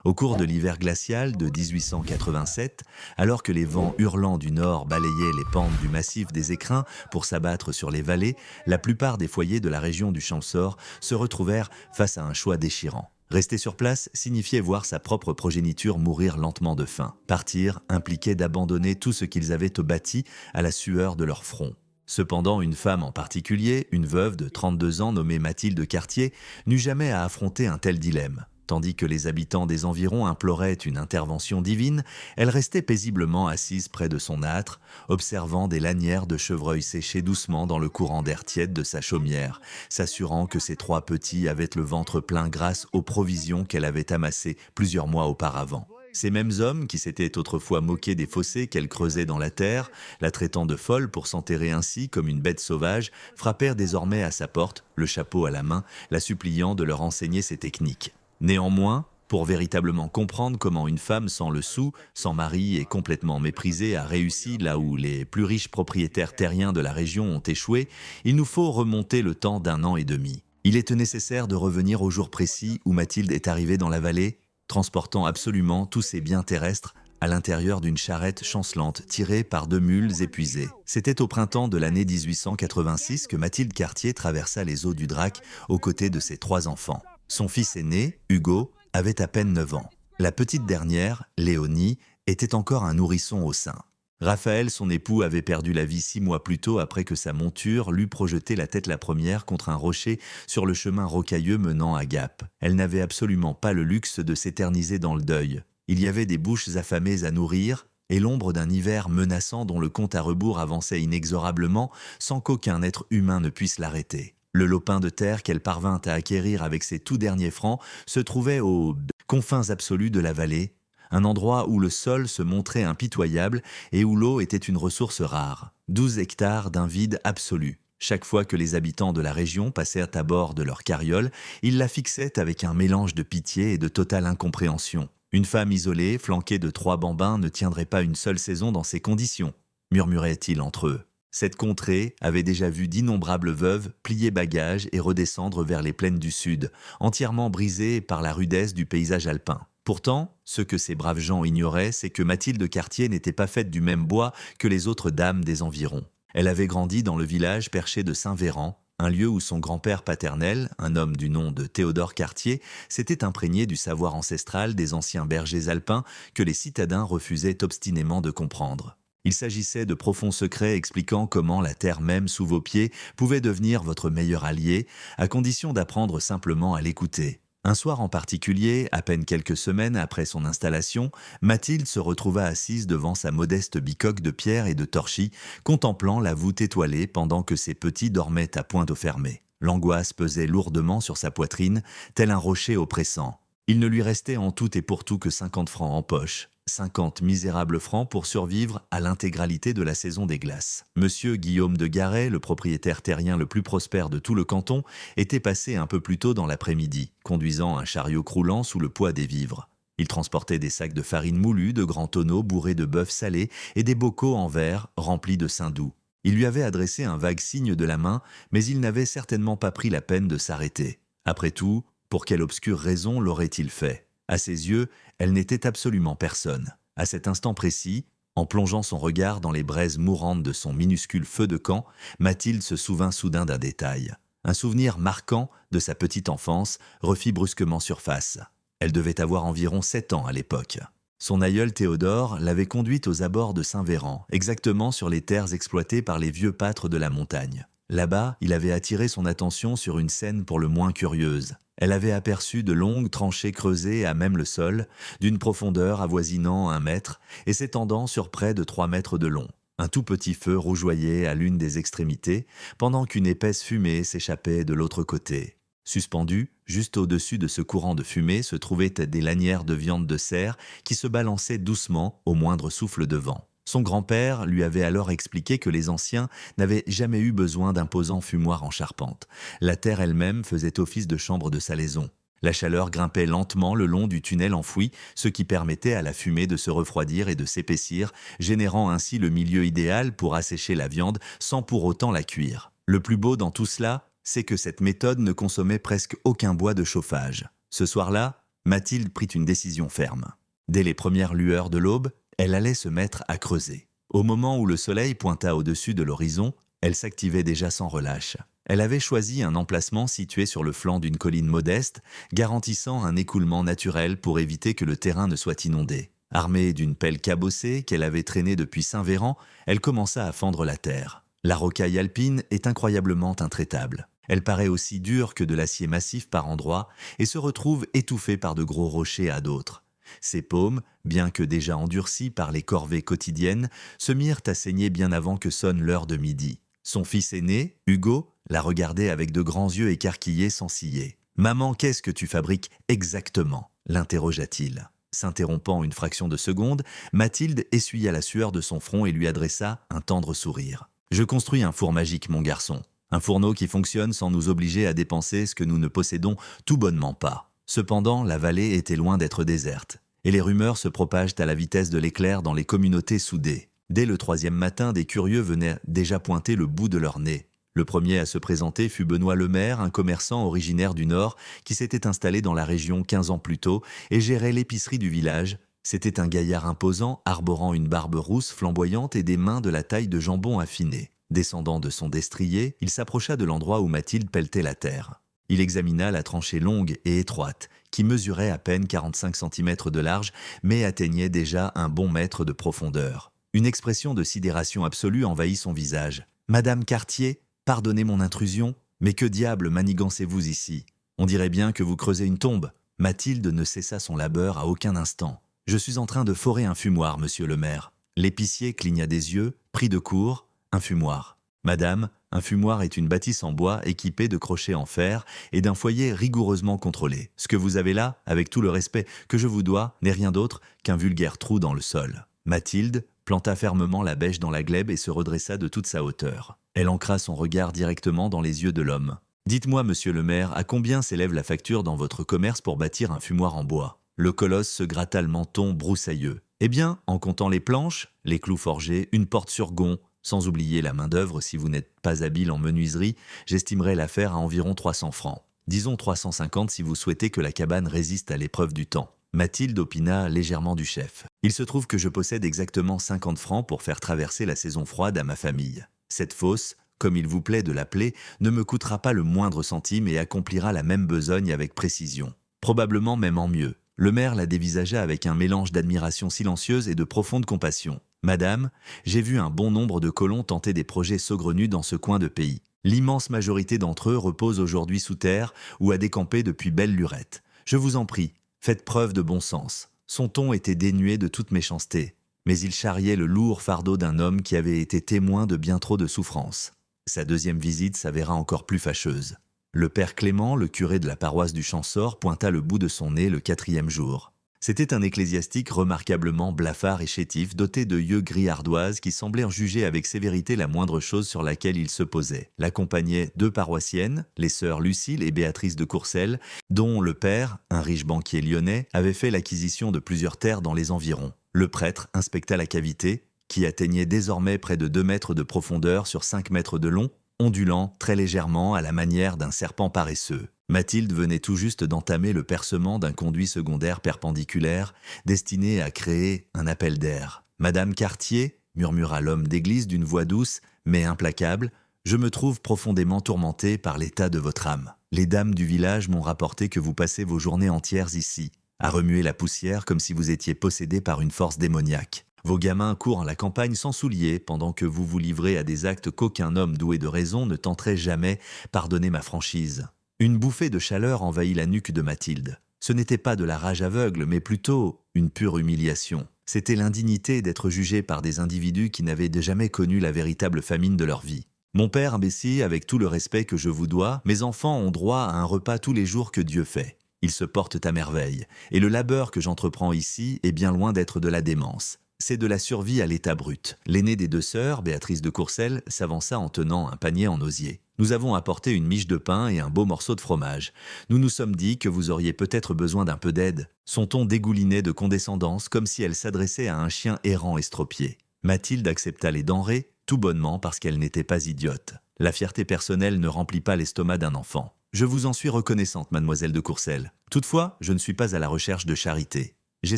Au cours de l'hiver glacial de 1887, alors que les vents hurlants du nord balayaient les pentes du massif des Écrins pour s'abattre sur les vallées, la plupart des foyers de la région du Champsaur se retrouvèrent face à un choix déchirant. Rester sur place signifiait voir sa propre progéniture mourir lentement de faim. Partir impliquait d'abandonner tout ce qu'ils avaient bâti à la sueur de leur front. Cependant, une femme en particulier, une veuve de 32 ans nommée Mathilde Cartier, n'eut jamais à affronter un tel dilemme. Tandis que les habitants des environs imploraient une intervention divine, elle restait paisiblement assise près de son âtre, observant des lanières de chevreuil sécher doucement dans le courant d'air tiède de sa chaumière, s'assurant que ses trois petits avaient le ventre plein grâce aux provisions qu'elle avait amassées plusieurs mois auparavant. Ces mêmes hommes, qui s'étaient autrefois moqués des fossés qu'elle creusait dans la terre, la traitant de folle pour s'enterrer ainsi comme une bête sauvage, frappèrent désormais à sa porte, le chapeau à la main, la suppliant de leur enseigner ces techniques. Néanmoins, pour véritablement comprendre comment une femme sans le sou, sans mari et complètement méprisée a réussi là où les plus riches propriétaires terriens de la région ont échoué, il nous faut remonter le temps d'1 an et demi. Il est nécessaire de revenir au jour précis où Mathilde est arrivée dans la vallée, transportant absolument tous ses biens terrestres à l'intérieur d'une charrette chancelante tirée par 2 mules épuisées. C'était au printemps de l'année 1886 que Mathilde Cartier traversa les eaux du Drac aux côtés de ses 3 enfants. Son fils aîné, Hugo, avait à peine 9 ans. La petite dernière, Léonie, était encore un nourrisson au sein. Raphaël, son époux, avait perdu la vie 6 mois plus tôt après que sa monture l'eût projeté la tête la première contre un rocher sur le chemin rocailleux menant à Gap. Elle n'avait absolument pas le luxe de s'éterniser dans le deuil. Il y avait des bouches affamées à nourrir, et l'ombre d'un hiver menaçant dont le compte à rebours avançait inexorablement sans qu'aucun être humain ne puisse l'arrêter. Le lopin de terre qu'elle parvint à acquérir avec ses tout derniers francs se trouvait aux confins absolus de la vallée, un endroit où le sol se montrait impitoyable et où l'eau était une ressource rare. 12 hectares d'un vide absolu. Chaque fois que les habitants de la région passèrent à bord de leur carriole, ils la fixaient avec un mélange de pitié et de totale incompréhension. Une femme isolée, flanquée de 3 bambins, ne tiendrait pas une seule saison dans ces conditions, murmuraient-ils entre eux. Cette contrée avait déjà vu d'innombrables veuves plier bagages et redescendre vers les plaines du sud, entièrement brisées par la rudesse du paysage alpin. Pourtant, ce que ces braves gens ignoraient, c'est que Mathilde Cartier n'était pas faite du même bois que les autres dames des environs. Elle avait grandi dans le village perché de Saint-Véran, un lieu où son grand-père paternel, un homme du nom de Théodore Cartier, s'était imprégné du savoir ancestral des anciens bergers alpins que les citadins refusaient obstinément de comprendre. Il s'agissait de profonds secrets expliquant comment la terre même sous vos pieds pouvait devenir votre meilleur allié, à condition d'apprendre simplement à l'écouter. Un soir en particulier, à peine quelques semaines après son installation, Mathilde se retrouva assise devant sa modeste bicoque de pierre et de torchis, contemplant la voûte étoilée pendant que ses petits dormaient à pointe fermée. L'angoisse pesait lourdement sur sa poitrine, tel un rocher oppressant. Il ne lui restait en tout et pour tout que 50 francs en poche. 50 misérables francs pour survivre à l'intégralité de la saison des glaces. Monsieur Guillaume de Garet, le propriétaire terrien le plus prospère de tout le canton, était passé un peu plus tôt dans l'après-midi, conduisant un chariot croulant sous le poids des vivres. Il transportait des sacs de farine moulue, de grands tonneaux bourrés de bœuf salé et des bocaux en verre remplis de saindoux. Il lui avait adressé un vague signe de la main, mais il n'avait certainement pas pris la peine de s'arrêter. Après tout, pour quelle obscure raison l'aurait-il fait ? À ses yeux, elle n'était absolument personne. À cet instant précis, en plongeant son regard dans les braises mourantes de son minuscule feu de camp, Mathilde se souvint soudain d'un détail. Un souvenir marquant de sa petite enfance refit brusquement surface. Elle devait avoir environ 7 ans à l'époque. Son aïeul Théodore l'avait conduite aux abords de Saint-Véran, exactement sur les terres exploitées par les vieux pâtres de la montagne. Là-bas, il avait attiré son attention sur une scène pour le moins curieuse. Elle avait aperçu de longues tranchées creusées à même le sol, d'une profondeur avoisinant 1 mètre et s'étendant sur près de 3 mètres de long. Un tout petit feu rougeoyait à l'une des extrémités, pendant qu'une épaisse fumée s'échappait de l'autre côté. Suspendues, juste au-dessus de ce courant de fumée, se trouvaient des lanières de viande de cerf qui se balançaient doucement au moindre souffle de vent. Son grand-père lui avait alors expliqué que les anciens n'avaient jamais eu besoin d'imposants fumoirs en charpente. La terre elle-même faisait office de chambre de salaison. La chaleur grimpait lentement le long du tunnel enfoui, ce qui permettait à la fumée de se refroidir et de s'épaissir, générant ainsi le milieu idéal pour assécher la viande sans pour autant la cuire. Le plus beau dans tout cela, c'est que cette méthode ne consommait presque aucun bois de chauffage. Ce soir-là, Mathilde prit une décision ferme. Dès les premières lueurs de l'aube, elle allait se mettre à creuser. Au moment où le soleil pointa au-dessus de l'horizon, elle s'activait déjà sans relâche. Elle avait choisi un emplacement situé sur le flanc d'une colline modeste, garantissant un écoulement naturel pour éviter que le terrain ne soit inondé. Armée d'une pelle cabossée qu'elle avait traînée depuis Saint-Véran, elle commença à fendre la terre. La rocaille alpine est incroyablement intraitable. Elle paraît aussi dure que de l'acier massif par endroits et se retrouve étouffée par de gros rochers à d'autres. Ses paumes, bien que déjà endurcies par les corvées quotidiennes, se mirent à saigner bien avant que sonne l'heure de midi. Son fils aîné, Hugo, la regardait avec de grands yeux écarquillés sans ciller. « Maman, qu'est-ce que tu fabriques exactement ?» l'interrogea-t-il. S'interrompant une fraction de seconde, Mathilde essuya la sueur de son front et lui adressa un tendre sourire. « Je construis un four magique, mon garçon. Un fourneau qui fonctionne sans nous obliger à dépenser ce que nous ne possédons tout bonnement pas. » Cependant, la vallée était loin d'être déserte, et les rumeurs se propagent à la vitesse de l'éclair dans les communautés soudées. Dès le 3e matin, des curieux venaient déjà pointer le bout de leur nez. Le premier à se présenter fut Benoît Lemaire, un commerçant originaire du Nord qui s'était installé dans la région 15 ans plus tôt et gérait l'épicerie du village. C'était un gaillard imposant, arborant une barbe rousse flamboyante et des mains de la taille de jambon affiné. Descendant de son destrier, il s'approcha de l'endroit où Mathilde pelletait la terre. Il examina la tranchée longue et étroite, qui mesurait à peine 45 cm de large, mais atteignait déjà un bon mètre de profondeur. Une expression de sidération absolue envahit son visage. « Madame Cartier, pardonnez mon intrusion, mais que diable manigancez-vous ici? On dirait bien que vous creusez une tombe. » Mathilde ne cessa son labeur à aucun instant. « Je suis en train de forer un fumoir, monsieur le maire. » L'épicier cligna des yeux, pris de court. « Un fumoir. Madame, un fumoir est une bâtisse en bois équipée de crochets en fer et d'un foyer rigoureusement contrôlé. Ce que vous avez là, avec tout le respect que je vous dois, n'est rien d'autre qu'un vulgaire trou dans le sol. » Mathilde planta fermement la bêche dans la glèbe et se redressa de toute sa hauteur. Elle ancra son regard directement dans les yeux de l'homme. « Dites-moi, monsieur le maire, à combien s'élève la facture dans votre commerce pour bâtir un fumoir en bois ?» Le colosse se gratta le menton broussailleux. « Eh bien, en comptant les planches, les clous forgés, une porte sur gonds, sans oublier la main-d'œuvre si vous n'êtes pas habile en menuiserie, j'estimerai l'affaire à environ 300 francs. Disons 350 si vous souhaitez que la cabane résiste à l'épreuve du temps. » Mathilde opina légèrement du chef. « Il se trouve que je possède exactement 50 francs pour faire traverser la saison froide à ma famille. Cette fosse, comme il vous plaît de l'appeler, ne me coûtera pas le moindre centime et accomplira la même besogne avec précision. Probablement même en mieux. » Le maire la dévisagea avec un mélange d'admiration silencieuse et de profonde compassion. « Madame, j'ai vu un bon nombre de colons tenter des projets saugrenus dans ce coin de pays. L'immense majorité d'entre eux repose aujourd'hui sous terre ou a décampé depuis belle lurette. Je vous en prie, faites preuve de bon sens. » Son ton était dénué de toute méchanceté, mais il charriait le lourd fardeau d'un homme qui avait été témoin de bien trop de souffrances. Sa deuxième visite s'avéra encore plus fâcheuse. Le père Clément, le curé de la paroisse du Champsaur, pointa le bout de son nez le 4e jour. C'était un ecclésiastique remarquablement blafard et chétif, doté de yeux gris ardoise qui semblaient juger avec sévérité la moindre chose sur laquelle il se posait. L'accompagnaient 2 paroissiennes, les sœurs Lucile et Béatrice de Courcelles, dont le père, un riche banquier lyonnais, avait fait l'acquisition de plusieurs terres dans les environs. Le prêtre inspecta la cavité, qui atteignait désormais près de 2 mètres de profondeur sur 5 mètres de long, ondulant très légèrement à la manière d'un serpent paresseux. Mathilde venait tout juste d'entamer le percement d'un conduit secondaire perpendiculaire destiné à créer un appel d'air. « Madame Cartier, » murmura l'homme d'église d'une voix douce mais implacable, « je me trouve profondément tourmenté par l'état de votre âme. Les dames du village m'ont rapporté que vous passez vos journées entières ici, à remuer la poussière comme si vous étiez possédé par une force démoniaque. Vos gamins courent à la campagne sans souliers pendant que vous vous livrez à des actes qu'aucun homme doué de raison ne tenterait jamais, pardonnez ma franchise. » Une bouffée de chaleur envahit la nuque de Mathilde. Ce n'était pas de la rage aveugle, mais plutôt une pure humiliation. C'était l'indignité d'être jugé par des individus qui n'avaient jamais connu la véritable famine de leur vie. « Mon père imbécile, avec tout le respect que je vous dois, mes enfants ont droit à un repas tous les jours que Dieu fait. Ils se portent à merveille, et le labeur que j'entreprends ici est bien loin d'être de la démence. C'est de la survie à l'état brut. » L'aînée des 2 sœurs, Béatrice de Courcelles, s'avança en tenant un panier en osier. « Nous avons apporté une miche de pain et un beau morceau de fromage. Nous nous sommes dit que vous auriez peut-être besoin d'un peu d'aide. » Son ton dégoulinait de condescendance comme si elle s'adressait à un chien errant estropié. Mathilde accepta les denrées, tout bonnement parce qu'elle n'était pas idiote. La fierté personnelle ne remplit pas l'estomac d'un enfant. Je vous en suis reconnaissante, mademoiselle de Courcelles. Toutefois, je ne suis pas à la recherche de charité. J'ai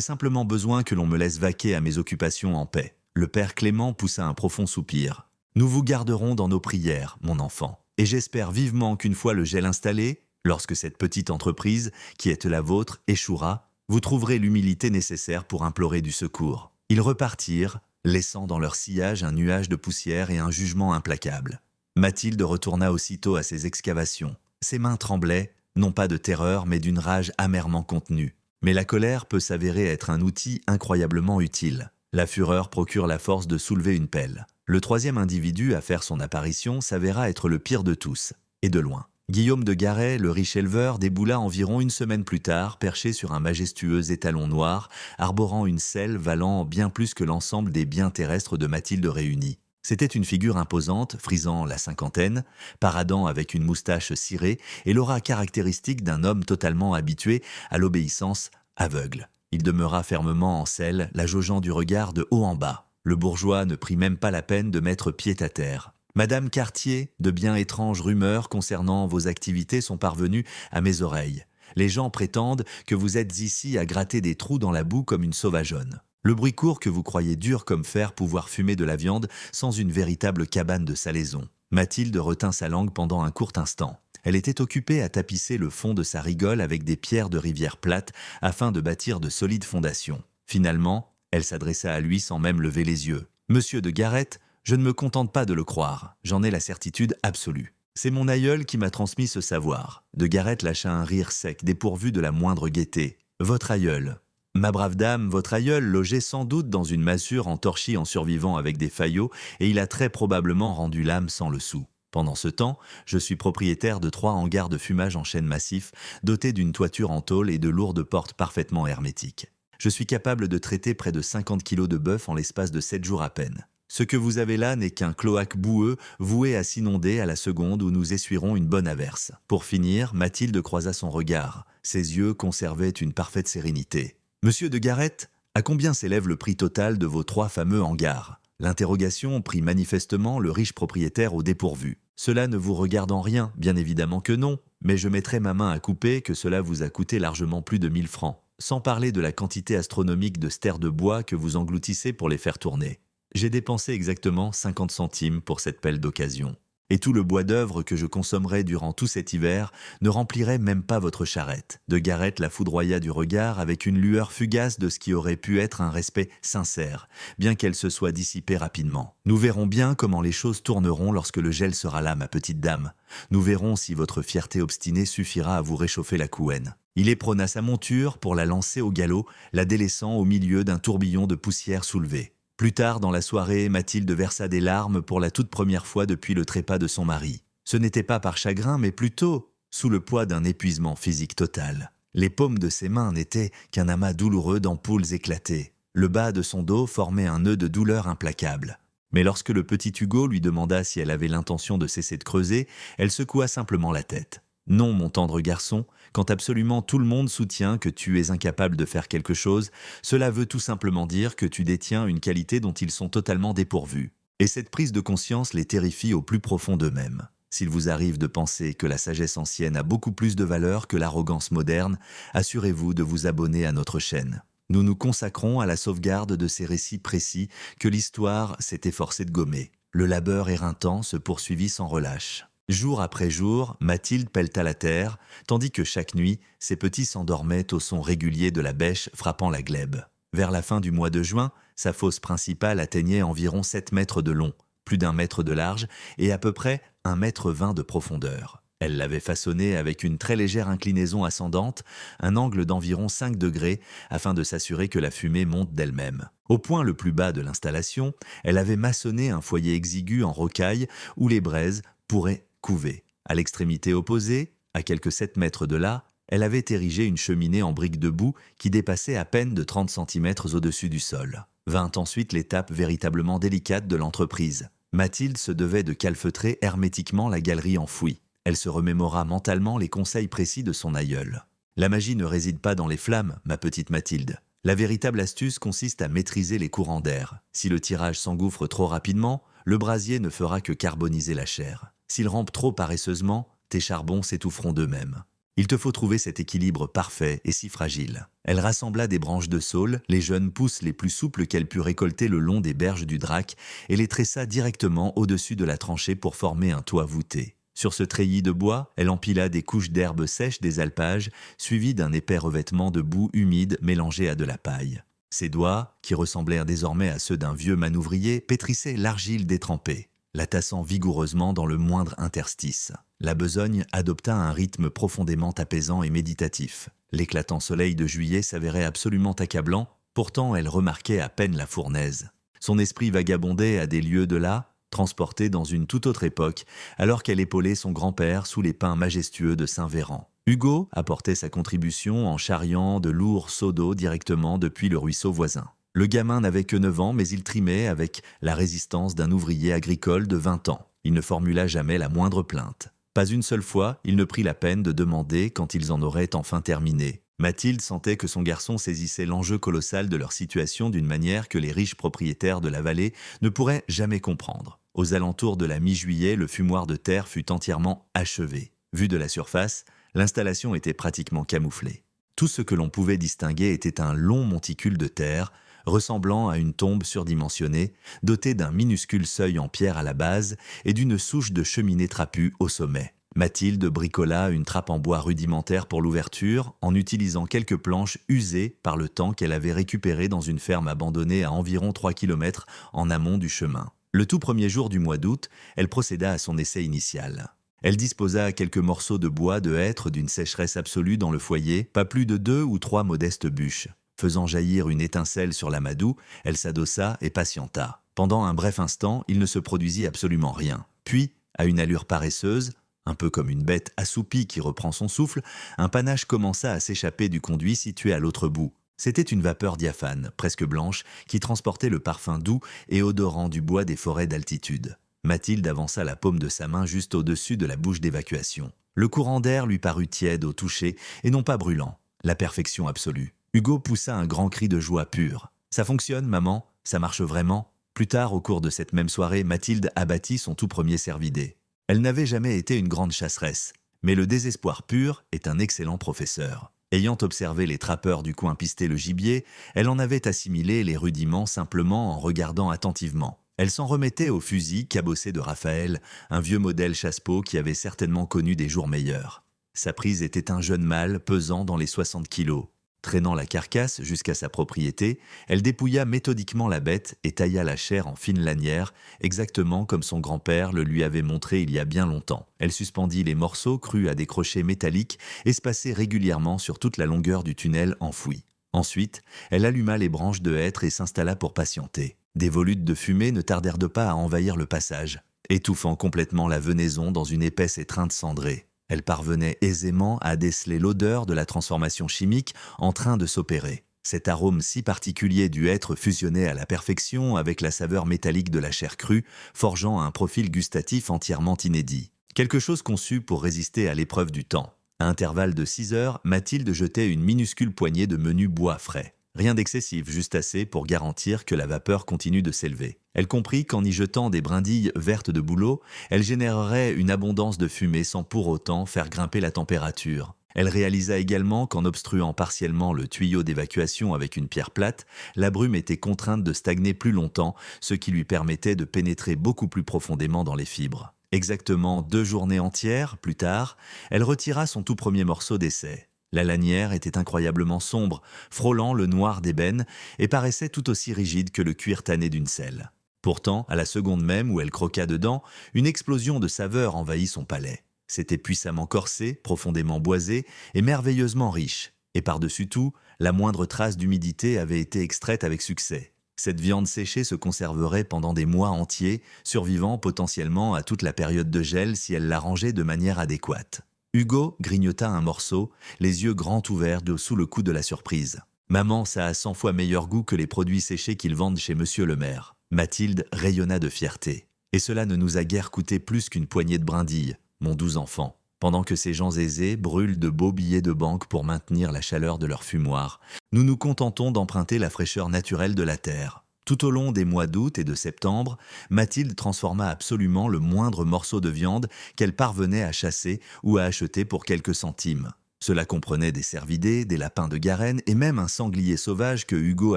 simplement besoin que l'on me laisse vaquer à mes occupations en paix. Le père Clément poussa un profond soupir. Nous vous garderons dans nos prières, mon enfant. Et j'espère vivement qu'une fois le gel installé, lorsque cette petite entreprise, qui est la vôtre, échouera, vous trouverez l'humilité nécessaire pour implorer du secours. Ils repartirent, laissant dans leur sillage un nuage de poussière et un jugement implacable. Mathilde retourna aussitôt à ses excavations. Ses mains tremblaient, non pas de terreur, mais d'une rage amèrement contenue. Mais la colère peut s'avérer être un outil incroyablement utile. La fureur procure la force de soulever une pelle. Le troisième individu à faire son apparition s'avéra être le pire de tous, et de loin. Guillaume de Garet, le riche éleveur, déboula environ une semaine plus tard, perché sur un majestueux étalon noir, arborant une selle valant bien plus que l'ensemble des biens terrestres de Mathilde réunis. C'était une figure imposante, frisant la cinquantaine, paradant avec une moustache cirée et l'aura caractéristique d'un homme totalement habitué à l'obéissance aveugle. Il demeura fermement en selle, la jaugeant du regard de haut en bas. Le bourgeois ne prit même pas la peine de mettre pied à terre. « Madame Cartier, de bien étranges rumeurs concernant vos activités sont parvenues à mes oreilles. Les gens prétendent que vous êtes ici à gratter des trous dans la boue comme une sauvageonne. Le bruit court que vous croyez dur comme fer pouvoir fumer de la viande sans une véritable cabane de salaison. » Mathilde retint sa langue pendant un court instant. Elle était occupée à tapisser le fond de sa rigole avec des pierres de rivière plate afin de bâtir de solides fondations. Finalement, elle s'adressa à lui sans même lever les yeux. « Monsieur de Garet, je ne me contente pas de le croire, j'en ai la certitude absolue. C'est mon aïeul qui m'a transmis ce savoir. » De Garet lâcha un rire sec, dépourvu de la moindre gaieté. « Votre aïeul. » « Ma brave dame, votre aïeul logeait sans doute dans une masure entorchie en survivant avec des faillots et il a très probablement rendu l'âme sans le sou. Pendant ce temps, je suis propriétaire de 3 hangars de fumage en chêne massif, dotés d'une toiture en tôle et de lourdes portes parfaitement hermétiques. Je suis capable de traiter près de 50 kilos de bœuf en l'espace de 7 jours à peine. Ce que vous avez là n'est qu'un cloaque boueux voué à s'inonder à la seconde où nous essuierons une bonne averse. Pour finir, Mathilde croisa son regard. Ses yeux conservaient une parfaite sérénité. « Monsieur de Garet, à combien s'élève le prix total de vos 3 fameux hangars ?» L'interrogation prit manifestement le riche propriétaire au dépourvu. « Cela ne vous regarde en rien, bien évidemment que non, mais je mettrai ma main à couper que cela vous a coûté largement plus de 1000 francs, sans parler de la quantité astronomique de stères de bois que vous engloutissez pour les faire tourner. J'ai dépensé exactement 50 centimes pour cette pelle d'occasion. Et tout le bois d'œuvre que je consommerai durant tout cet hiver ne remplirait même pas votre charrette. » De Garet la foudroya du regard avec une lueur fugace de ce qui aurait pu être un respect sincère, bien qu'elle se soit dissipée rapidement. « Nous verrons bien comment les choses tourneront lorsque le gel sera là, ma petite dame. Nous verrons si votre fierté obstinée suffira à vous réchauffer la couenne. » Il éperonna sa monture pour la lancer au galop, la délaissant au milieu d'un tourbillon de poussière soulevée. Plus tard dans la soirée, Mathilde versa des larmes pour la toute première fois depuis le trépas de son mari. Ce n'était pas par chagrin, mais plutôt sous le poids d'un épuisement physique total. Les paumes de ses mains n'étaient qu'un amas douloureux d'ampoules éclatées. Le bas de son dos formait un nœud de douleur implacable. Mais lorsque le petit Hugo lui demanda si elle avait l'intention de cesser de creuser, elle secoua simplement la tête. « Non, mon tendre garçon, quand absolument tout le monde soutient que tu es incapable de faire quelque chose, cela veut tout simplement dire que tu détiens une qualité dont ils sont totalement dépourvus. Et cette prise de conscience les terrifie au plus profond d'eux-mêmes. S'il vous arrive de penser que la sagesse ancienne a beaucoup plus de valeur que l'arrogance moderne, assurez-vous de vous abonner à notre chaîne. Nous nous consacrons à la sauvegarde de ces récits précis que l'histoire s'est efforcée de gommer. Le labeur éreintant se poursuivit sans relâche. Jour après jour, Mathilde pelleta la terre, tandis que chaque nuit, ses petits s'endormaient au son régulier de la bêche frappant la glèbe. Vers la fin du mois de juin, sa fosse principale atteignait environ 7 mètres de long, plus d'1 mètre de large et à peu près 1,20 m de profondeur. Elle l'avait façonnée avec une très légère inclinaison ascendante, un angle d'environ 5 degrés, afin de s'assurer que la fumée monte d'elle-même. Au point le plus bas de l'installation, elle avait maçonné un foyer exigu en rocaille où les braises pourraient couver. À l'extrémité opposée, à quelques 7 mètres de là, elle avait érigé une cheminée en briques de boue qui dépassait à peine de 30 cm au-dessus du sol. Vint ensuite l'étape véritablement délicate de l'entreprise. Mathilde se devait de calfeutrer hermétiquement la galerie enfouie. Elle se remémora mentalement les conseils précis de son aïeul. « La magie ne réside pas dans les flammes, ma petite Mathilde. La véritable astuce consiste à maîtriser les courants d'air. Si le tirage s'engouffre trop rapidement, le brasier ne fera que carboniser la chair. S'il rampe trop paresseusement, tes charbons s'étoufferont d'eux-mêmes. Il te faut trouver cet équilibre parfait et si fragile. Elle rassembla des branches de saule, les jeunes pousses les plus souples qu'elle put récolter le long des berges du Drac et les tressa directement au-dessus de la tranchée pour former un toit voûté. Sur ce treillis de bois, elle empila des couches d'herbes sèches des alpages, suivies d'un épais revêtement de boue humide mélangé à de la paille. Ses doigts, qui ressemblèrent désormais à ceux d'un vieux manouvrier, pétrissaient l'argile détrempée, la tassant vigoureusement dans le moindre interstice. La besogne adopta un rythme profondément apaisant et méditatif. L'éclatant soleil de juillet s'avérait absolument accablant, pourtant elle remarquait à peine la fournaise. Son esprit vagabondait à des lieues de là, transporté dans une toute autre époque, alors qu'elle épaulait son grand-père sous les pins majestueux de Saint-Véran. Hugo apportait sa contribution en charriant de lourds seaux d'eau directement depuis le ruisseau voisin. Le gamin n'avait que 9 ans, mais il trimait avec la résistance d'un ouvrier agricole de 20 ans. Il ne formula jamais la moindre plainte. Pas une seule fois, il ne prit la peine de demander quand ils en auraient enfin terminé. Mathilde sentait que son garçon saisissait l'enjeu colossal de leur situation d'une manière que les riches propriétaires de la vallée ne pourraient jamais comprendre. Aux alentours de la mi-juillet, le fumoir de terre fut entièrement achevé. Vu de la surface, l'installation était pratiquement camouflée. Tout ce que l'on pouvait distinguer était un long monticule de terre, ressemblant à une tombe surdimensionnée, dotée d'un minuscule seuil en pierre à la base et d'une souche de cheminée trapue au sommet. Mathilde bricola une trappe en bois rudimentaire pour l'ouverture en utilisant quelques planches usées par le temps qu'elle avait récupérées dans une ferme abandonnée à environ 3 km en amont du chemin. Le tout premier jour du mois d'août, elle procéda à son essai initial. Elle disposa quelques morceaux de bois de hêtre d'une sécheresse absolue dans le foyer, pas plus de 2 ou 3 modestes bûches. Faisant jaillir une étincelle sur l'amadou, elle s'adossa et patienta. Pendant un bref instant, il ne se produisit absolument rien. Puis, à une allure paresseuse, un peu comme une bête assoupie qui reprend son souffle, un panache commença à s'échapper du conduit situé à l'autre bout. C'était une vapeur diaphane, presque blanche, qui transportait le parfum doux et odorant du bois des forêts d'altitude. Mathilde avança la paume de sa main juste au-dessus de la bouche d'évacuation. Le courant d'air lui parut tiède au toucher et non pas brûlant. La perfection absolue. Hugo poussa un grand cri de joie pure. « Ça fonctionne, maman? Ça marche vraiment ?» Plus tard, au cours de cette même soirée, Mathilde abattit son tout premier cervidé. Elle n'avait jamais été une grande chasseresse, mais le désespoir pur est un excellent professeur. Ayant observé les trappeurs du coin pister le gibier, elle en avait assimilé les rudiments simplement en regardant attentivement. Elle s'en remettait au fusil cabossé de Raphaël, un vieux modèle chasse-peau qui avait certainement connu des jours meilleurs. Sa prise était un jeune mâle pesant dans les 60 kilos. Traînant la carcasse jusqu'à sa propriété, elle dépouilla méthodiquement la bête et tailla la chair en fines lanières, exactement comme son grand-père le lui avait montré il y a bien longtemps. Elle suspendit les morceaux crus à des crochets métalliques espacés régulièrement sur toute la longueur du tunnel enfoui. Ensuite, elle alluma les branches de hêtre et s'installa pour patienter. Des volutes de fumée ne tardèrent pas à envahir le passage, étouffant complètement la venaison dans une épaisse étreinte cendrée. Elle parvenait aisément à déceler l'odeur de la transformation chimique en train de s'opérer. Cet arôme si particulier du hêtre fusionnait à la perfection avec la saveur métallique de la chair crue, forgeant un profil gustatif entièrement inédit. Quelque chose conçu pour résister à l'épreuve du temps. À intervalles de 6 heures, Mathilde jetait une minuscule poignée de menu bois frais. Rien d'excessif, juste assez pour garantir que la vapeur continue de s'élever. Elle comprit qu'en y jetant des brindilles vertes de bouleau, elle générerait une abondance de fumée sans pour autant faire grimper la température. Elle réalisa également qu'en obstruant partiellement le tuyau d'évacuation avec une pierre plate, la brume était contrainte de stagner plus longtemps, ce qui lui permettait de pénétrer beaucoup plus profondément dans les fibres. Exactement 2 journées entières, plus tard, elle retira son tout premier morceau d'essai. La lanière était incroyablement sombre, frôlant le noir d'ébène et paraissait tout aussi rigide que le cuir tanné d'une selle. Pourtant, à la seconde même où elle croqua dedans, une explosion de saveur envahit son palais. C'était puissamment corsé, profondément boisé et merveilleusement riche. Et par-dessus tout, la moindre trace d'humidité avait été extraite avec succès. Cette viande séchée se conserverait pendant des mois entiers, survivant potentiellement à toute la période de gel si elle l'arrangeait de manière adéquate. Hugo grignota un morceau, les yeux grands ouverts sous le coup de la surprise. « Maman, ça a 100 fois meilleur goût que les produits séchés qu'ils vendent chez Monsieur le maire. » Mathilde rayonna de fierté. « Et cela ne nous a guère coûté plus qu'une poignée de brindilles, mon doux enfant. » Pendant que ces gens aisés brûlent de beaux billets de banque pour maintenir la chaleur de leur fumoir, nous nous contentons d'emprunter la fraîcheur naturelle de la terre. Tout au long des mois d'août et de septembre, Mathilde transforma absolument le moindre morceau de viande qu'elle parvenait à chasser ou à acheter pour quelques centimes. Cela comprenait des cervidés, des lapins de Garenne et même un sanglier sauvage que Hugo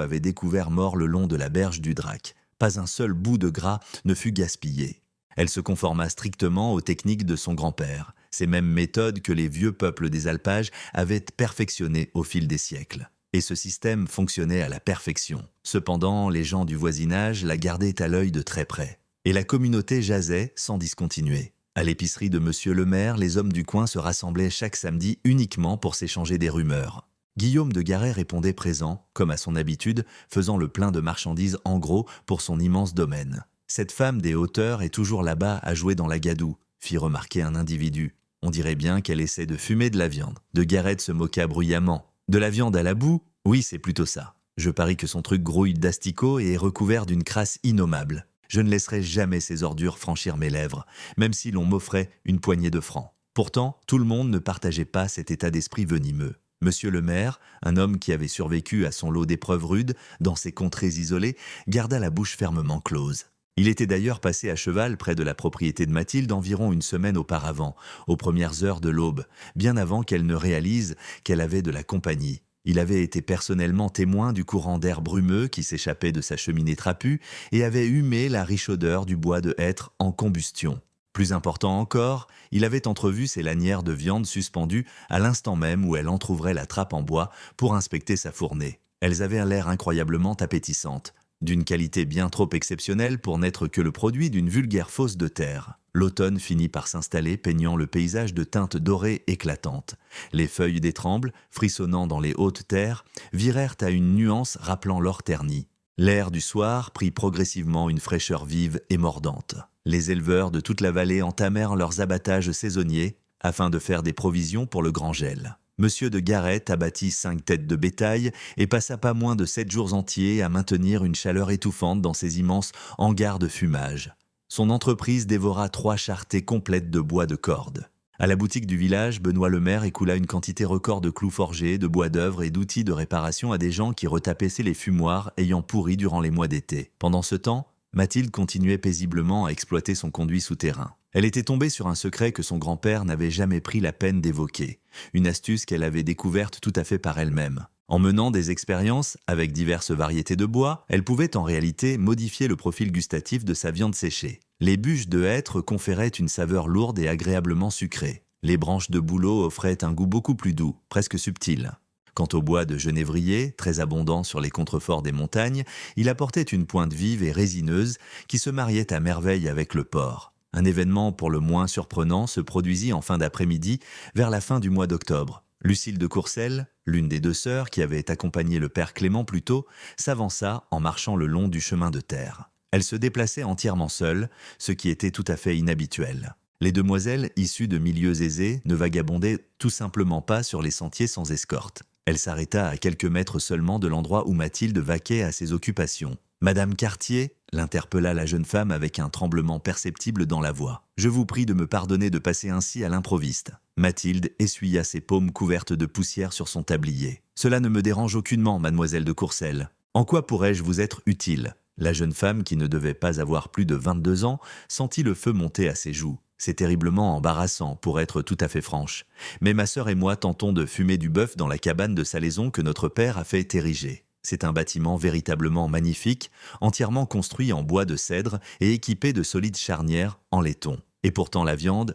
avait découvert mort le long de la berge du Drac. Pas un seul bout de gras ne fut gaspillé. Elle se conforma strictement aux techniques de son grand-père, ces mêmes méthodes que les vieux peuples des alpages avaient perfectionnées au fil des siècles. Et ce système fonctionnait à la perfection. Cependant, les gens du voisinage la gardaient à l'œil de très près. Et la communauté jasait sans discontinuer. À l'épicerie de Monsieur le maire, les hommes du coin se rassemblaient chaque samedi uniquement pour s'échanger des rumeurs. Guillaume de Garet répondait présent, comme à son habitude, faisant le plein de marchandises en gros pour son immense domaine. « Cette femme des hauteurs est toujours là-bas à jouer dans la gadoue », fit remarquer un individu. On dirait bien qu'elle essaie de fumer de la viande. De Garet se moqua bruyamment. « De la viande à la boue ? Oui, c'est plutôt ça. Je parie que son truc grouille d'asticots et est recouvert d'une crasse innommable. Je ne laisserai jamais ces ordures franchir mes lèvres, même si l'on m'offrait une poignée de francs. » Pourtant, tout le monde ne partageait pas cet état d'esprit venimeux. Monsieur le maire, un homme qui avait survécu à son lot d'épreuves rudes dans ces contrées isolées, garda la bouche fermement close. Il était d'ailleurs passé à cheval près de la propriété de Mathilde environ une semaine auparavant, aux premières heures de l'aube, bien avant qu'elle ne réalise qu'elle avait de la compagnie. Il avait été personnellement témoin du courant d'air brumeux qui s'échappait de sa cheminée trapue et avait humé la riche odeur du bois de hêtre en combustion. Plus important encore, il avait entrevu ses lanières de viande suspendues à l'instant même où elle entr'ouvrait la trappe en bois pour inspecter sa fournée. Elles avaient un l'air incroyablement appétissantes, d'une qualité bien trop exceptionnelle pour n'être que le produit d'une vulgaire fosse de terre. L'automne finit par s'installer, peignant le paysage de teintes dorées éclatantes. Les feuilles des trembles, frissonnant dans les hautes terres, virèrent à une nuance rappelant l'or terni. L'air du soir prit progressivement une fraîcheur vive et mordante. Les éleveurs de toute la vallée entamèrent leurs abattages saisonniers afin de faire des provisions pour le grand gel. Monsieur de Garet abattit 5 têtes de bétail et passa pas moins de 7 jours entiers à maintenir une chaleur étouffante dans ses immenses hangars de fumage. Son entreprise dévora 3 charretées complètes de bois de corde. À la boutique du village, Benoît le maire écoula une quantité record de clous forgés, de bois d'œuvre et d'outils de réparation à des gens qui retapessaient les fumoirs ayant pourri durant les mois d'été. Pendant ce temps, Mathilde continuait paisiblement à exploiter son conduit souterrain. Elle était tombée sur un secret que son grand-père n'avait jamais pris la peine d'évoquer, une astuce qu'elle avait découverte tout à fait par elle-même. En menant des expériences avec diverses variétés de bois, elle pouvait en réalité modifier le profil gustatif de sa viande séchée. Les bûches de hêtre conféraient une saveur lourde et agréablement sucrée. Les branches de bouleau offraient un goût beaucoup plus doux, presque subtil. Quant au bois de genévrier, très abondant sur les contreforts des montagnes, il apportait une pointe vive et résineuse qui se mariait à merveille avec le porc. Un événement pour le moins surprenant se produisit en fin d'après-midi, vers la fin du mois d'octobre. Lucile de Courcelles, l'une des 2 sœurs qui avait accompagné le père Clément plus tôt, s'avança en marchant le long du chemin de terre. Elle se déplaçait entièrement seule, ce qui était tout à fait inhabituel. Les demoiselles, issues de milieux aisés, ne vagabondaient tout simplement pas sur les sentiers sans escorte. Elle s'arrêta à quelques mètres seulement de l'endroit où Mathilde vaquait à ses occupations. « Madame Cartier ?» l'interpella la jeune femme avec un tremblement perceptible dans la voix. « Je vous prie de me pardonner de passer ainsi à l'improviste. » Mathilde essuya ses paumes couvertes de poussière sur son tablier. « Cela ne me dérange aucunement, mademoiselle de Courcelles. En quoi pourrais-je vous être utile ?» La jeune femme, qui ne devait pas avoir plus de 22 ans, sentit le feu monter à ses joues. C'est terriblement embarrassant, pour être tout à fait franche. Mais ma sœur et moi tentons de fumer du bœuf dans la cabane de salaison que notre père a fait ériger. C'est un bâtiment véritablement magnifique, entièrement construit en bois de cèdre et équipé de solides charnières en laiton. Et pourtant la viande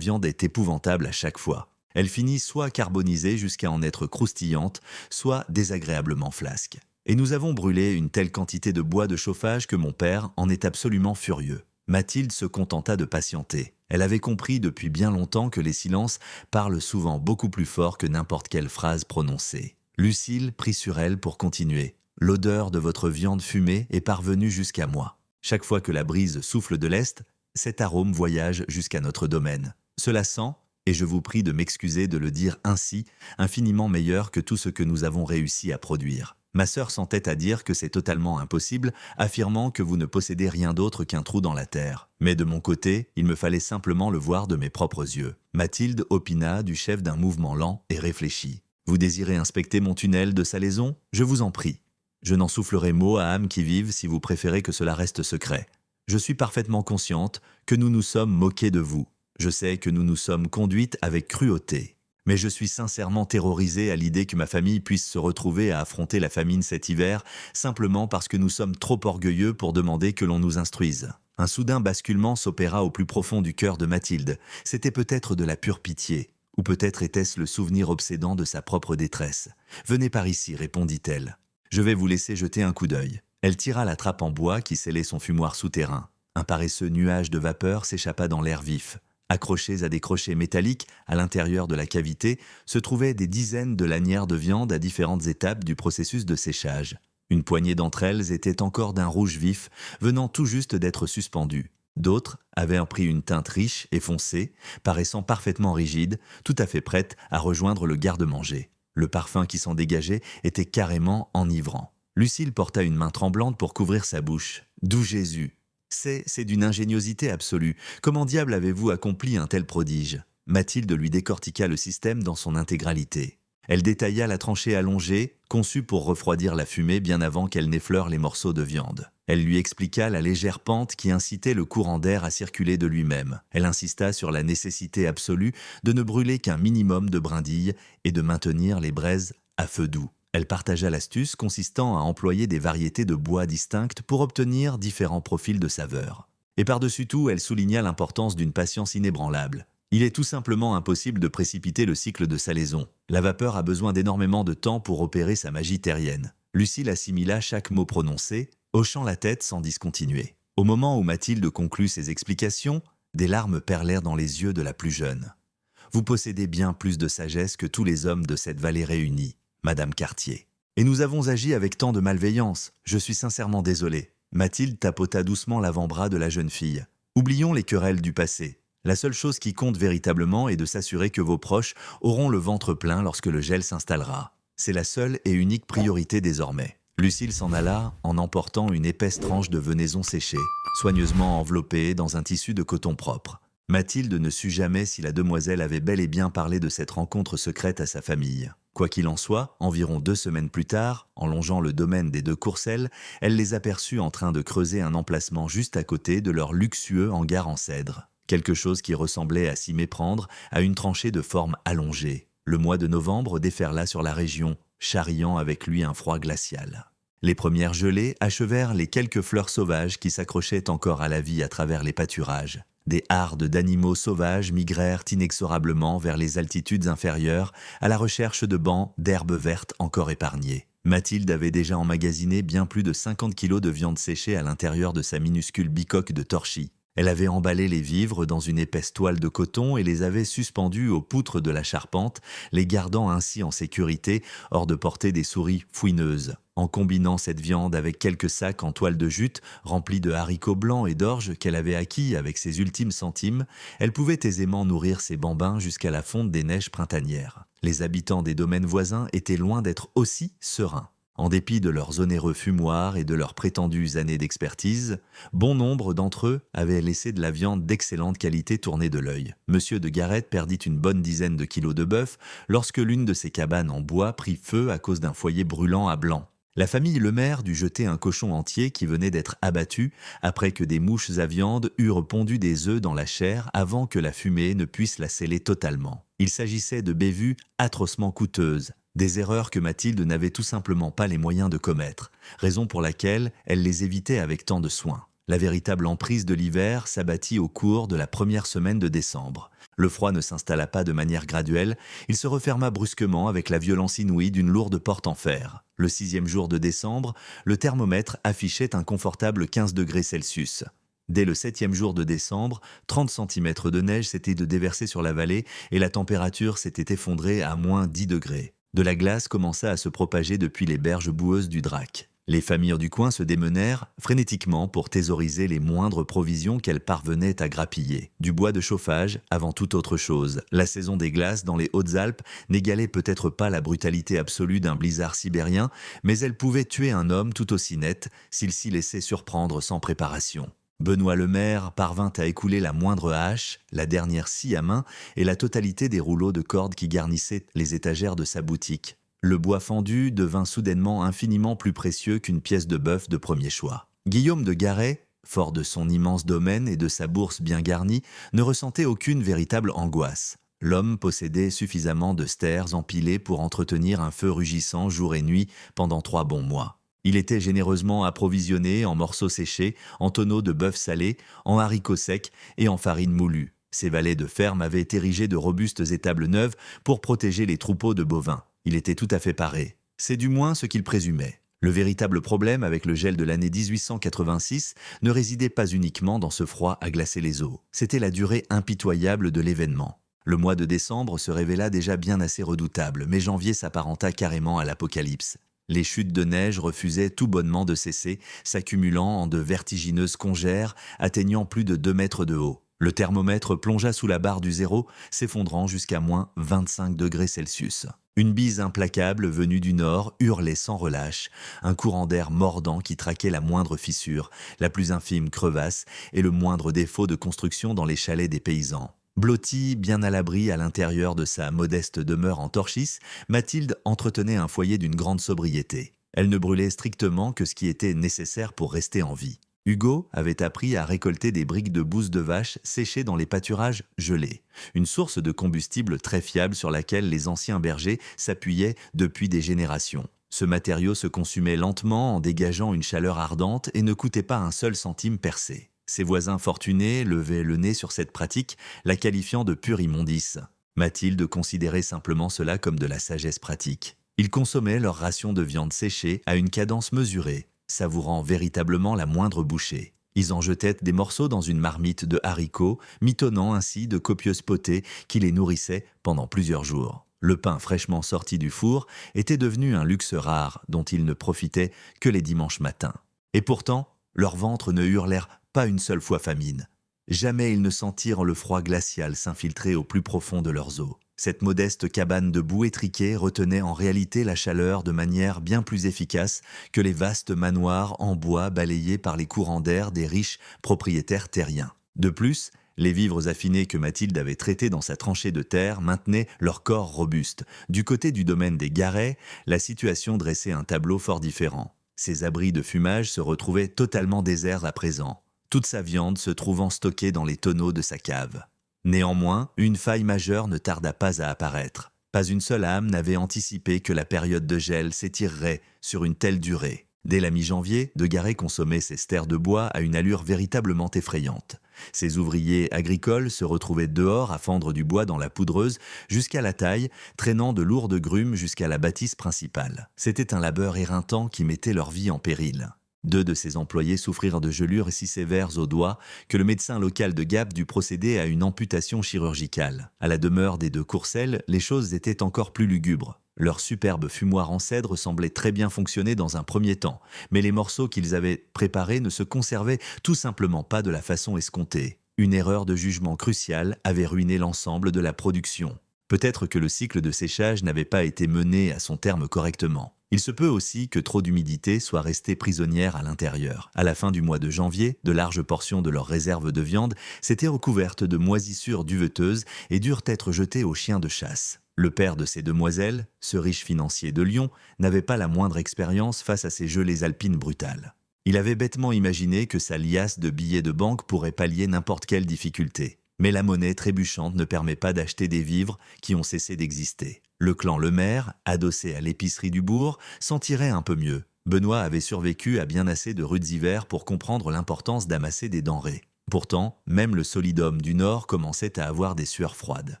est épouvantable à chaque fois. Elle finit soit carbonisée jusqu'à en être croustillante, soit désagréablement flasque. Et nous avons brûlé une telle quantité de bois de chauffage que mon père en est absolument furieux. Mathilde se contenta de patienter. Elle avait compris depuis bien longtemps que les silences parlent souvent beaucoup plus fort que n'importe quelle phrase prononcée. Lucile prit sur elle pour continuer. « L'odeur de votre viande fumée est parvenue jusqu'à moi. Chaque fois que la brise souffle de l'Est, cet arôme voyage jusqu'à notre domaine. Cela sent, et je vous prie de m'excuser de le dire ainsi, infiniment meilleur que tout ce que nous avons réussi à produire. Ma sœur s'entête à dire que c'est totalement impossible, affirmant que vous ne possédez rien d'autre qu'un trou dans la terre. Mais de mon côté, il me fallait simplement le voir de mes propres yeux. » Mathilde opina du chef d'un mouvement lent et réfléchi. « Vous désirez inspecter mon tunnel de salaison ? Je vous en prie. » Je n'en soufflerai mot à âme qui vive si vous préférez que cela reste secret. Je suis parfaitement consciente que nous nous sommes moqués de vous. Je sais que nous nous sommes conduites avec cruauté. Mais je suis sincèrement terrorisée à l'idée que ma famille puisse se retrouver à affronter la famine cet hiver simplement parce que nous sommes trop orgueilleux pour demander que l'on nous instruise. Un soudain basculement s'opéra au plus profond du cœur de Mathilde. C'était peut-être de la pure pitié, ou peut-être était-ce le souvenir obsédant de sa propre détresse. « Venez par ici », répondit-elle. « Je vais vous laisser jeter un coup d'œil. » Elle tira la trappe en bois qui scellait son fumoir souterrain. Un paresseux nuage de vapeur s'échappa dans l'air vif. Accrochés à des crochets métalliques, à l'intérieur de la cavité, se trouvaient des dizaines de lanières de viande à différentes étapes du processus de séchage. Une poignée d'entre elles étaient encore d'un rouge vif, venant tout juste d'être suspendues. D'autres avaient pris une teinte riche et foncée, paraissant parfaitement rigides, tout à fait prêtes à rejoindre le garde-manger. Le parfum qui s'en dégageait était carrément enivrant. Lucille porta une main tremblante pour couvrir sa bouche. « D'où Jésus ?» C'est d'une ingéniosité absolue. Comment diable avez-vous accompli un tel prodige ?» Mathilde lui décortiqua le système dans son intégralité. Elle détailla la tranchée allongée, conçue pour refroidir la fumée bien avant qu'elle n'effleure les morceaux de viande. Elle lui expliqua la légère pente qui incitait le courant d'air à circuler de lui-même. Elle insista sur la nécessité absolue de ne brûler qu'un minimum de brindilles et de maintenir les braises à feu doux. Elle partagea l'astuce consistant à employer des variétés de bois distinctes pour obtenir différents profils de saveur. Et par-dessus tout, elle souligna l'importance d'une patience inébranlable. Il est tout simplement impossible de précipiter le cycle de salaison. La vapeur a besoin d'énormément de temps pour opérer sa magie terrienne. Lucille assimila chaque mot prononcé, hochant la tête sans discontinuer. Au moment où Mathilde conclut ses explications, des larmes perlèrent dans les yeux de la plus jeune. « Vous possédez bien plus de sagesse que tous les hommes de cette vallée réunis, Madame Cartier. Et nous avons agi avec tant de malveillance. Je suis sincèrement désolée. » Mathilde tapota doucement l'avant-bras de la jeune fille. « Oublions les querelles du passé. La seule chose qui compte véritablement est de s'assurer que vos proches auront le ventre plein lorsque le gel s'installera. C'est la seule et unique priorité désormais. » Lucille s'en alla en emportant une épaisse tranche de venaison séchée, soigneusement enveloppée dans un tissu de coton propre. Mathilde ne sut jamais si la demoiselle avait bel et bien parlé de cette rencontre secrète à sa famille. Quoi qu'il en soit, environ 2 semaines plus tard, en longeant le domaine des 2 Courcelles, elle les aperçut en train de creuser un emplacement juste à côté de leur luxueux hangar en cèdre. Quelque chose qui ressemblait à s'y méprendre à une tranchée de forme allongée. Le mois de novembre déferla sur la région, charriant avec lui un froid glacial. Les premières gelées achevèrent les quelques fleurs sauvages qui s'accrochaient encore à la vie à travers les pâturages. Des hardes d'animaux sauvages migrèrent inexorablement vers les altitudes inférieures à la recherche de bancs d'herbes vertes encore épargnées. Mathilde avait déjà emmagasiné bien plus de 50 kilos de viande séchée à l'intérieur de sa minuscule bicoque de torchis. Elle avait emballé les vivres dans une épaisse toile de coton et les avait suspendus aux poutres de la charpente, les gardant ainsi en sécurité hors de portée des souris fouineuses. En combinant cette viande avec quelques sacs en toile de jute remplis de haricots blancs et d'orge qu'elle avait acquis avec ses ultimes centimes, elle pouvait aisément nourrir ses bambins jusqu'à la fonte des neiges printanières. Les habitants des domaines voisins étaient loin d'être aussi sereins. En dépit de leurs onéreux fumoirs et de leurs prétendues années d'expertise, bon nombre d'entre eux avaient laissé de la viande d'excellente qualité tourner de l'œil. Monsieur de Garrett perdit une bonne dizaine de kilos de bœuf lorsque l'une de ses cabanes en bois prit feu à cause d'un foyer brûlant à blanc. La famille Lemaire dut jeter un cochon entier qui venait d'être abattu après que des mouches à viande eurent pondu des œufs dans la chair avant que la fumée ne puisse la sceller totalement. Il s'agissait de bévues atrocement coûteuses, des erreurs que Mathilde n'avait tout simplement pas les moyens de commettre, raison pour laquelle elle les évitait avec tant de soin. La véritable emprise de l'hiver s'abattit au cours de la première semaine de décembre. Le froid ne s'installa pas de manière graduelle, il se referma brusquement avec la violence inouïe d'une lourde porte en fer. Le 6e jour de décembre, le thermomètre affichait un confortable 15 degrés Celsius. Dès le 7e jour de décembre, 30 cm de neige s'étaient déversés sur la vallée et la température s'était effondrée à moins 10 degrés. De la glace commença à se propager depuis les berges boueuses du Drac. Les familles du coin se démenèrent frénétiquement pour thésauriser les moindres provisions qu'elles parvenaient à grappiller. Du bois de chauffage avant toute autre chose. La saison des glaces dans les Hautes-Alpes n'égalait peut-être pas la brutalité absolue d'un blizzard sibérien, mais elle pouvait tuer un homme tout aussi net s'il s'y laissait surprendre sans préparation. Benoît Lemaire parvint à écouler la moindre hache, la dernière scie à main et la totalité des rouleaux de cordes qui garnissaient les étagères de sa boutique. Le bois fendu devint soudainement infiniment plus précieux qu'une pièce de bœuf de premier choix. Guillaume de Garet, fort de son immense domaine et de sa bourse bien garnie, ne ressentait aucune véritable angoisse. L'homme possédait suffisamment de stères empilés pour entretenir un feu rugissant jour et nuit pendant 3 bons mois. Il était généreusement approvisionné en morceaux séchés, en tonneaux de bœuf salé, en haricots secs et en farine moulue. Ses valets de ferme avaient érigé de robustes étables neuves pour protéger les troupeaux de bovins. Il était tout à fait paré. C'est du moins ce qu'il présumait. Le véritable problème avec le gel de l'année 1886 ne résidait pas uniquement dans ce froid à glacer les os. C'était la durée impitoyable de l'événement. Le mois de décembre se révéla déjà bien assez redoutable, mais janvier s'apparenta carrément à l'apocalypse. Les chutes de neige refusaient tout bonnement de cesser, s'accumulant en de vertigineuses congères, atteignant plus de 2 mètres de haut. Le thermomètre plongea sous la barre du zéro, s'effondrant jusqu'à moins 25 degrés Celsius. Une bise implacable venue du nord hurlait sans relâche, un courant d'air mordant qui traquait la moindre fissure, la plus infime crevasse et le moindre défaut de construction dans les chalets des paysans. Blottie, bien à l'abri à l'intérieur de sa modeste demeure en torchis, Mathilde entretenait un foyer d'une grande sobriété. Elle ne brûlait strictement que ce qui était nécessaire pour rester en vie. Hugo avait appris à récolter des briques de bouse de vache séchées dans les pâturages gelés, une source de combustible très fiable sur laquelle les anciens bergers s'appuyaient depuis des générations. Ce matériau se consumait lentement en dégageant une chaleur ardente et ne coûtait pas un seul centime percé. Ses voisins fortunés levaient le nez sur cette pratique, la qualifiant de pure immondice. Mathilde considérait simplement cela comme de la sagesse pratique. Ils consommaient leur ration de viande séchée à une cadence mesurée, savourant véritablement la moindre bouchée. Ils en jetaient des morceaux dans une marmite de haricots, mitonnant ainsi de copieuses potées qui les nourrissaient pendant plusieurs jours. Le pain fraîchement sorti du four était devenu un luxe rare dont ils ne profitaient que les dimanches matins. Et pourtant, leurs ventres ne hurlèrent pas une seule fois famine. Jamais ils ne sentirent le froid glacial s'infiltrer au plus profond de leurs os. Cette modeste cabane de boue étriquée retenait en réalité la chaleur de manière bien plus efficace que les vastes manoirs en bois balayés par les courants d'air des riches propriétaires terriens. De plus, les vivres affinés que Mathilde avait traités dans sa tranchée de terre maintenaient leur corps robuste. Du côté du domaine des Garet, la situation dressait un tableau fort différent. Ses abris de fumage se retrouvaient totalement déserts à présent, toute sa viande se trouvant stockée dans les tonneaux de sa cave. Néanmoins, une faille majeure ne tarda pas à apparaître. Pas une seule âme n'avait anticipé que la période de gel s'étirerait sur une telle durée. Dès la mi-janvier, de Garet consommait ses stères de bois à une allure véritablement effrayante. Ses ouvriers agricoles se retrouvaient dehors à fendre du bois dans la poudreuse jusqu'à la taille, traînant de lourdes grumes jusqu'à la bâtisse principale. C'était un labeur éreintant qui mettait leur vie en péril. 2 de ses employés souffrirent de gelures si sévères aux doigts que le médecin local de Gap dut procéder à une amputation chirurgicale. À la demeure des 2 Courcelles, les choses étaient encore plus lugubres. Leur superbe fumoir en cèdre semblait très bien fonctionner dans un premier temps, mais les morceaux qu'ils avaient préparés ne se conservaient tout simplement pas de la façon escomptée. Une erreur de jugement cruciale avait ruiné l'ensemble de la production. Peut-être que le cycle de séchage n'avait pas été mené à son terme correctement. Il se peut aussi que trop d'humidité soit restée prisonnière à l'intérieur. À la fin du mois de janvier, de larges portions de leurs réserves de viande s'étaient recouvertes de moisissures duveteuses et durent être jetées aux chiens de chasse. Le père de ces demoiselles, ce riche financier de Lyon, n'avait pas la moindre expérience face à ces gelées alpines brutales. Il avait bêtement imaginé que sa liasse de billets de banque pourrait pallier n'importe quelle difficulté. Mais la monnaie trébuchante ne permet pas d'acheter des vivres qui ont cessé d'exister. Le clan Lemaire, adossé à l'épicerie du bourg, s'en tirait un peu mieux. Benoît avait survécu à bien assez de rudes hivers pour comprendre l'importance d'amasser des denrées. Pourtant, même le solidum du Nord commençait à avoir des sueurs froides.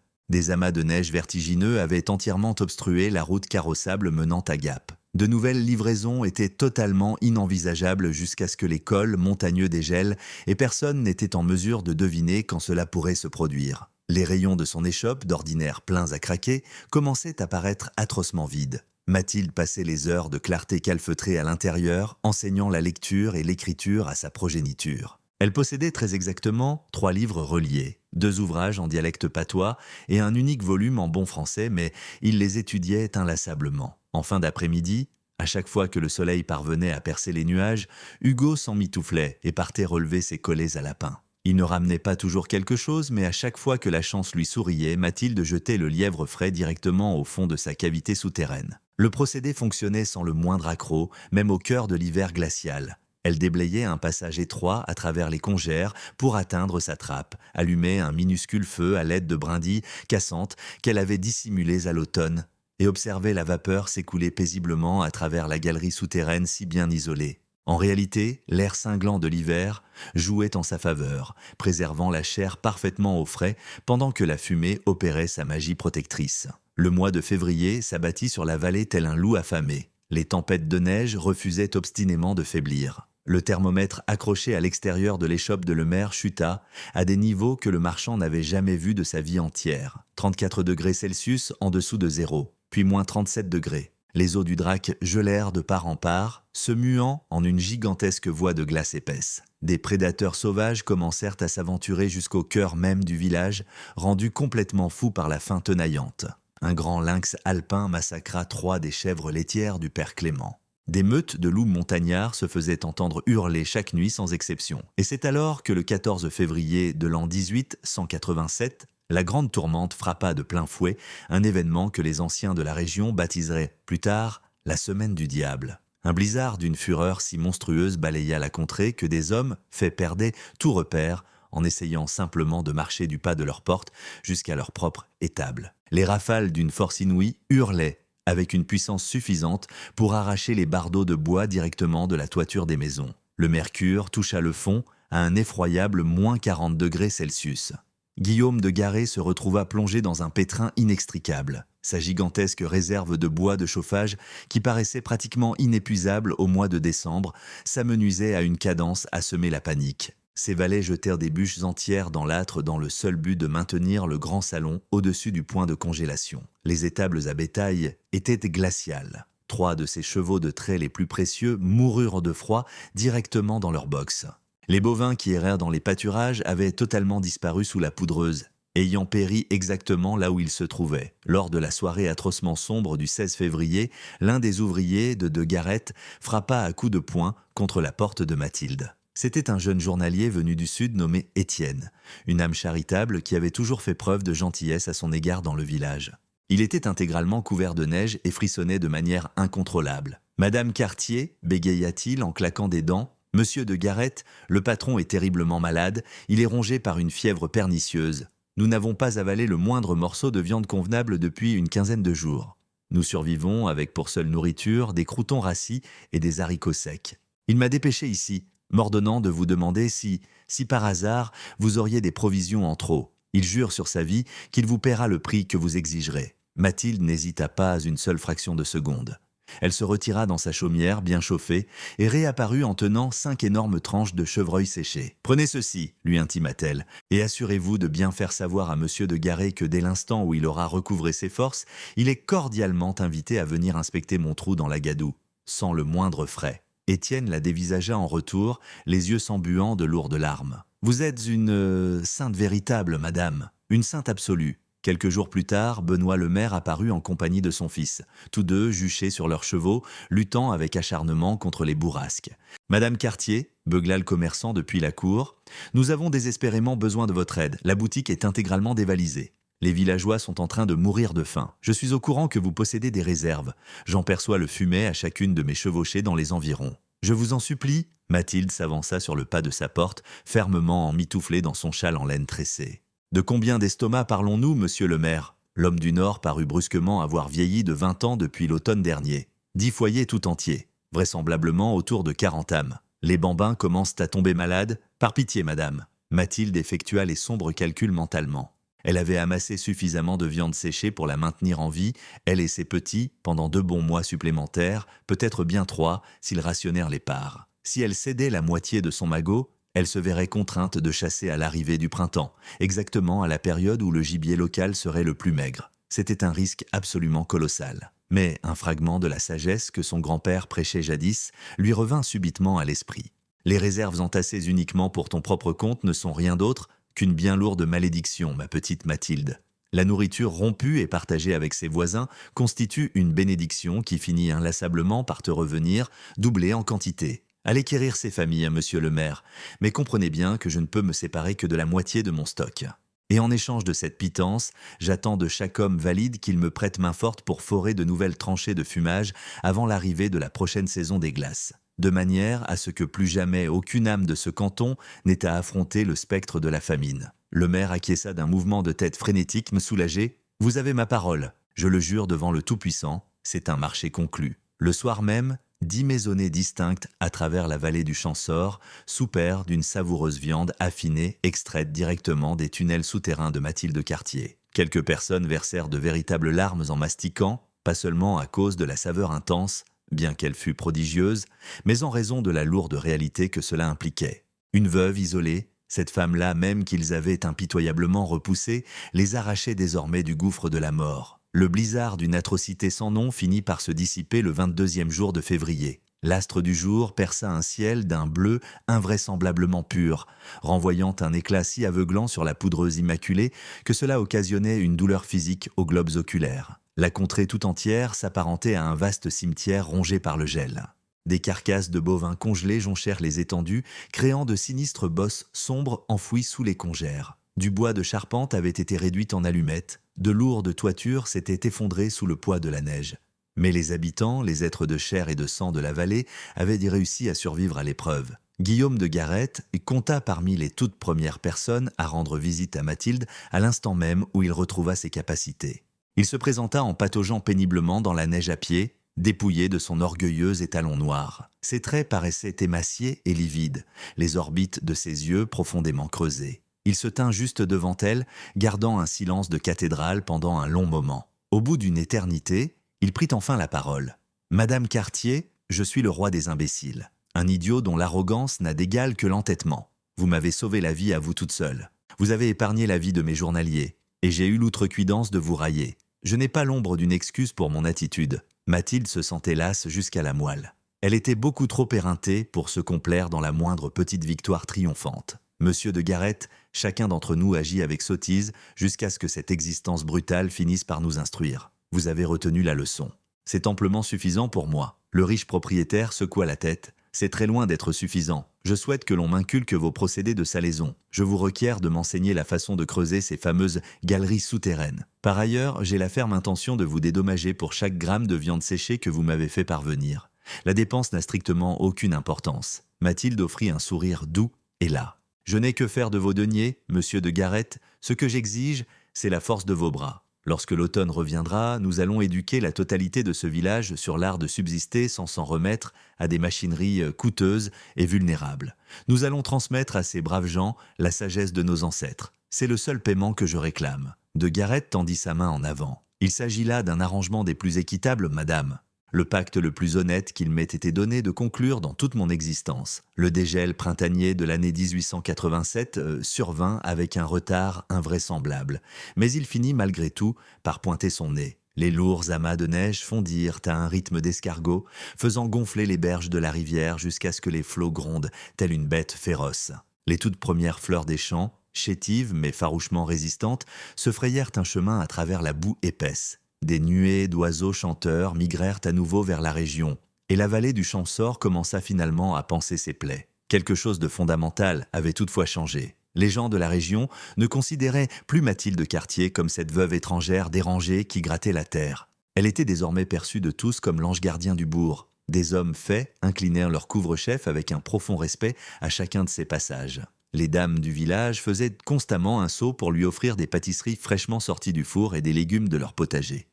Des amas de neige vertigineux avaient entièrement obstrué la route carrossable menant à Gap. De nouvelles livraisons étaient totalement inenvisageables jusqu'à ce que les cols montagneux dégèlent et personne n'était en mesure de deviner quand cela pourrait se produire. Les rayons de son échoppe, d'ordinaire pleins à craquer, commençaient à paraître atrocement vides. Mathilde passait les heures de clarté calfeutrée à l'intérieur, enseignant la lecture et l'écriture à sa progéniture. Elle possédait très exactement 3 livres reliés, 2 ouvrages en dialecte patois et un unique volume en bon français, mais il les étudiait inlassablement. En fin d'après-midi, à chaque fois que le soleil parvenait à percer les nuages, Hugo s'emmitouflait et partait relever ses collets à lapin. Il ne ramenait pas toujours quelque chose, mais à chaque fois que la chance lui souriait, Mathilde jetait le lièvre frais directement au fond de sa cavité souterraine. Le procédé fonctionnait sans le moindre accroc, même au cœur de l'hiver glacial. Elle déblayait un passage étroit à travers les congères pour atteindre sa trappe, allumait un minuscule feu à l'aide de brindilles cassantes qu'elle avait dissimulées à l'automne, et observait la vapeur s'écouler paisiblement à travers la galerie souterraine si bien isolée. En réalité, l'air cinglant de l'hiver jouait en sa faveur, préservant la chair parfaitement au frais pendant que la fumée opérait sa magie protectrice. Le mois de février s'abattit sur la vallée tel un loup affamé. Les tempêtes de neige refusaient obstinément de faiblir. Le thermomètre accroché à l'extérieur de l'échoppe de Lemaire chuta à des niveaux que le marchand n'avait jamais vus de sa vie entière. 34 degrés Celsius en dessous de zéro, puis moins 37 degrés. Les eaux du Drac gelèrent de part en part, se muant en une gigantesque voie de glace épaisse. Des prédateurs sauvages commencèrent à s'aventurer jusqu'au cœur même du village, rendu complètement fou par la faim tenaillante. Un grand lynx alpin massacra 3 des chèvres laitières du père Clément. Des meutes de loups montagnards se faisaient entendre hurler chaque nuit sans exception. Et c'est alors que le 14 février de l'an 1887, la grande tourmente frappa de plein fouet, un événement que les anciens de la région baptiseraient plus tard la Semaine du Diable. Un blizzard d'une fureur si monstrueuse balaya la contrée que des hommes, faits perdaient tout repère en essayant simplement de marcher du pas de leur porte jusqu'à leur propre étable. Les rafales d'une force inouïe hurlaient avec une puissance suffisante pour arracher les bardeaux de bois directement de la toiture des maisons. Le mercure toucha le fond à un effroyable moins 40 degrés Celsius. Guillaume de Garet se retrouva plongé dans un pétrin inextricable. Sa gigantesque réserve de bois de chauffage, qui paraissait pratiquement inépuisable au mois de décembre, s'amenuisait à une cadence à semer la panique. Ses valets jetèrent des bûches entières dans l'âtre dans le seul but de maintenir le grand salon au-dessus du point de congélation. Les étables à bétail étaient glaciales. 3 de ces chevaux de trait les plus précieux moururent de froid directement dans leur box. Les bovins qui errèrent dans les pâturages avaient totalement disparu sous la poudreuse, ayant péri exactement là où ils se trouvaient. Lors de la soirée atrocement sombre du 16 février, l'un des ouvriers de Garet frappa à coups de poing contre la porte de Mathilde. C'était un jeune journalier venu du sud nommé Étienne, une âme charitable qui avait toujours fait preuve de gentillesse à son égard dans le village. Il était intégralement couvert de neige et frissonnait de manière incontrôlable. « Madame Cartier » bégaya-t-il en claquant des dents. « Monsieur de Garet, le patron est terriblement malade, il est rongé par une fièvre pernicieuse. Nous n'avons pas avalé le moindre morceau de viande convenable depuis une quinzaine de jours. Nous survivons avec pour seule nourriture des croûtons rassis et des haricots secs. Il m'a dépêché ici, m'ordonnant de vous demander si par hasard, vous auriez des provisions en trop. Il jure sur sa vie qu'il vous paiera le prix que vous exigerez. » Mathilde n'hésita pas une seule fraction de seconde. Elle se retira dans sa chaumière bien chauffée et réapparut en tenant 5 énormes tranches de chevreuil séché. « Prenez ceci, lui intima-t-elle, et assurez-vous de bien faire savoir à monsieur de Garet que dès l'instant où il aura recouvré ses forces, il est cordialement invité à venir inspecter mon trou dans la gadoue, sans le moindre frais. » Étienne la dévisagea en retour, les yeux s'embuant de lourdes larmes. « Vous êtes une sainte véritable, madame, une sainte absolue. » Quelques jours plus tard, Benoît le maire apparut en compagnie de son fils, tous deux juchés sur leurs chevaux, luttant avec acharnement contre les bourrasques. « Madame Cartier, beugla le commerçant depuis la cour, nous avons désespérément besoin de votre aide. La boutique est intégralement dévalisée. Les villageois sont en train de mourir de faim. Je suis au courant que vous possédez des réserves. J'en perçois le fumet à chacune de mes chevauchées dans les environs. Je vous en supplie. » Mathilde s'avança sur le pas de sa porte, fermement emmitouflée dans son châle en laine tressée. « De combien d'estomacs parlons-nous, monsieur le maire ?» L'homme du Nord parut brusquement avoir vieilli de 20 ans depuis l'automne dernier. 10 foyers tout entiers, vraisemblablement autour de 40 âmes. Les bambins commencent à tomber malades. Par pitié, madame. Mathilde effectua les sombres calculs mentalement. Elle avait amassé suffisamment de viande séchée pour la maintenir en vie, elle et ses petits, pendant 2 bons mois supplémentaires, peut-être bien 3, s'ils rationnèrent les parts. Si elle cédait la moitié de son magot, elle se verrait contrainte de chasser à l'arrivée du printemps, exactement à la période où le gibier local serait le plus maigre. C'était un risque absolument colossal. Mais un fragment de la sagesse que son grand-père prêchait jadis lui revint subitement à l'esprit. Les réserves entassées uniquement pour ton propre compte ne sont rien d'autre qu'une bien lourde malédiction, ma petite Mathilde. La nourriture rompue et partagée avec ses voisins constitue une bénédiction qui finit inlassablement par te revenir, doublée en quantité. Allez quérir ces familles, monsieur le maire, mais comprenez bien que je ne peux me séparer que de la moitié de mon stock. » Et en échange de cette pitance, j'attends de chaque homme valide qu'il me prête main forte pour forer de nouvelles tranchées de fumage avant l'arrivée de la prochaine saison des glaces, de manière à ce que plus jamais aucune âme de ce canton n'ait à affronter le spectre de la famine. Le maire acquiesça d'un mouvement de tête frénétique, me soulageait. « Vous avez ma parole, je le jure devant le Tout-Puissant, c'est un marché conclu. » Le soir même, 10 maisonnées distinctes à travers la vallée du Champsaur soupèrent d'une savoureuse viande affinée extraite directement des tunnels souterrains de Mathilde Cartier. Quelques personnes versèrent de véritables larmes en mastiquant, pas seulement à cause de la saveur intense, bien qu'elle fût prodigieuse, mais en raison de la lourde réalité que cela impliquait. Une veuve isolée, cette femme-là même qu'ils avaient impitoyablement repoussée, les arrachait désormais du gouffre de la mort. Le blizzard d'une atrocité sans nom finit par se dissiper le 22e jour de février. L'astre du jour perça un ciel d'un bleu invraisemblablement pur, renvoyant un éclat si aveuglant sur la poudreuse immaculée que cela occasionnait une douleur physique aux globes oculaires. La contrée tout entière s'apparentait à un vaste cimetière rongé par le gel. Des carcasses de bovins congelés jonchèrent les étendues, créant de sinistres bosses sombres enfouies sous les congères. Du bois de charpente avait été réduit en allumettes, de lourdes toitures s'étaient effondrées sous le poids de la neige. Mais les habitants, les êtres de chair et de sang de la vallée, avaient réussi à survivre à l'épreuve. Guillaume de Garette compta parmi les toutes premières personnes à rendre visite à Mathilde à l'instant même où il retrouva ses capacités. Il se présenta en pataugeant péniblement dans la neige à pied, dépouillé de son orgueilleux étalon noir. Ses traits paraissaient émaciés et livides, les orbites de ses yeux profondément creusés. Il se tint juste devant elle, gardant un silence de cathédrale pendant un long moment. Au bout d'une éternité, il prit enfin la parole. « Madame Cartier, je suis le roi des imbéciles. Un idiot dont l'arrogance n'a d'égal que l'entêtement. Vous m'avez sauvé la vie à vous toute seule. Vous avez épargné la vie de mes journaliers, et j'ai eu l'outrecuidance de vous railler. Je n'ai pas l'ombre d'une excuse pour mon attitude. » Mathilde se sentait lasse jusqu'à la moelle. Elle était beaucoup trop éreintée pour se complaire dans la moindre petite victoire triomphante. Monsieur de Garette, chacun d'entre nous agit avec sottise jusqu'à ce que cette existence brutale finisse par nous instruire. Vous avez retenu la leçon. C'est amplement suffisant pour moi. Le riche propriétaire secoua la tête. C'est très loin d'être suffisant. Je souhaite que l'on m'inculque vos procédés de salaison. Je vous requiers de m'enseigner la façon de creuser ces fameuses galeries souterraines. Par ailleurs, j'ai la ferme intention de vous dédommager pour chaque gramme de viande séchée que vous m'avez fait parvenir. La dépense n'a strictement aucune importance. Mathilde offrit un sourire doux et las. Je n'ai que faire de vos deniers, monsieur de Garette. Ce que j'exige, c'est la force de vos bras. Lorsque l'automne reviendra, nous allons éduquer la totalité de ce village sur l'art de subsister sans s'en remettre à des machineries coûteuses et vulnérables. Nous allons transmettre à ces braves gens la sagesse de nos ancêtres. C'est le seul paiement que je réclame. De Garette tendit sa main en avant. Il s'agit là d'un arrangement des plus équitables, madame. Le pacte le plus honnête qu'il m'ait été donné de conclure dans toute mon existence. Le dégel printanier de l'année 1887 survint avec un retard invraisemblable, mais il finit malgré tout par pointer son nez. Les lourds amas de neige fondirent à un rythme d'escargot, faisant gonfler les berges de la rivière jusqu'à ce que les flots grondent, telle une bête féroce. Les toutes premières fleurs des champs, chétives mais farouchement résistantes, se frayèrent un chemin à travers la boue épaisse. Des nuées d'oiseaux chanteurs migrèrent à nouveau vers la région, et la vallée du Champsaur commença finalement à panser ses plaies. Quelque chose de fondamental avait toutefois changé. Les gens de la région ne considéraient plus Mathilde Cartier comme cette veuve étrangère dérangée qui grattait la terre. Elle était désormais perçue de tous comme l'ange gardien du bourg. Des hommes faits inclinèrent leur couvre-chef avec un profond respect à chacun de ses passages. Les dames du village faisaient constamment un saut pour lui offrir des pâtisseries fraîchement sorties du four et des légumes de leur potager.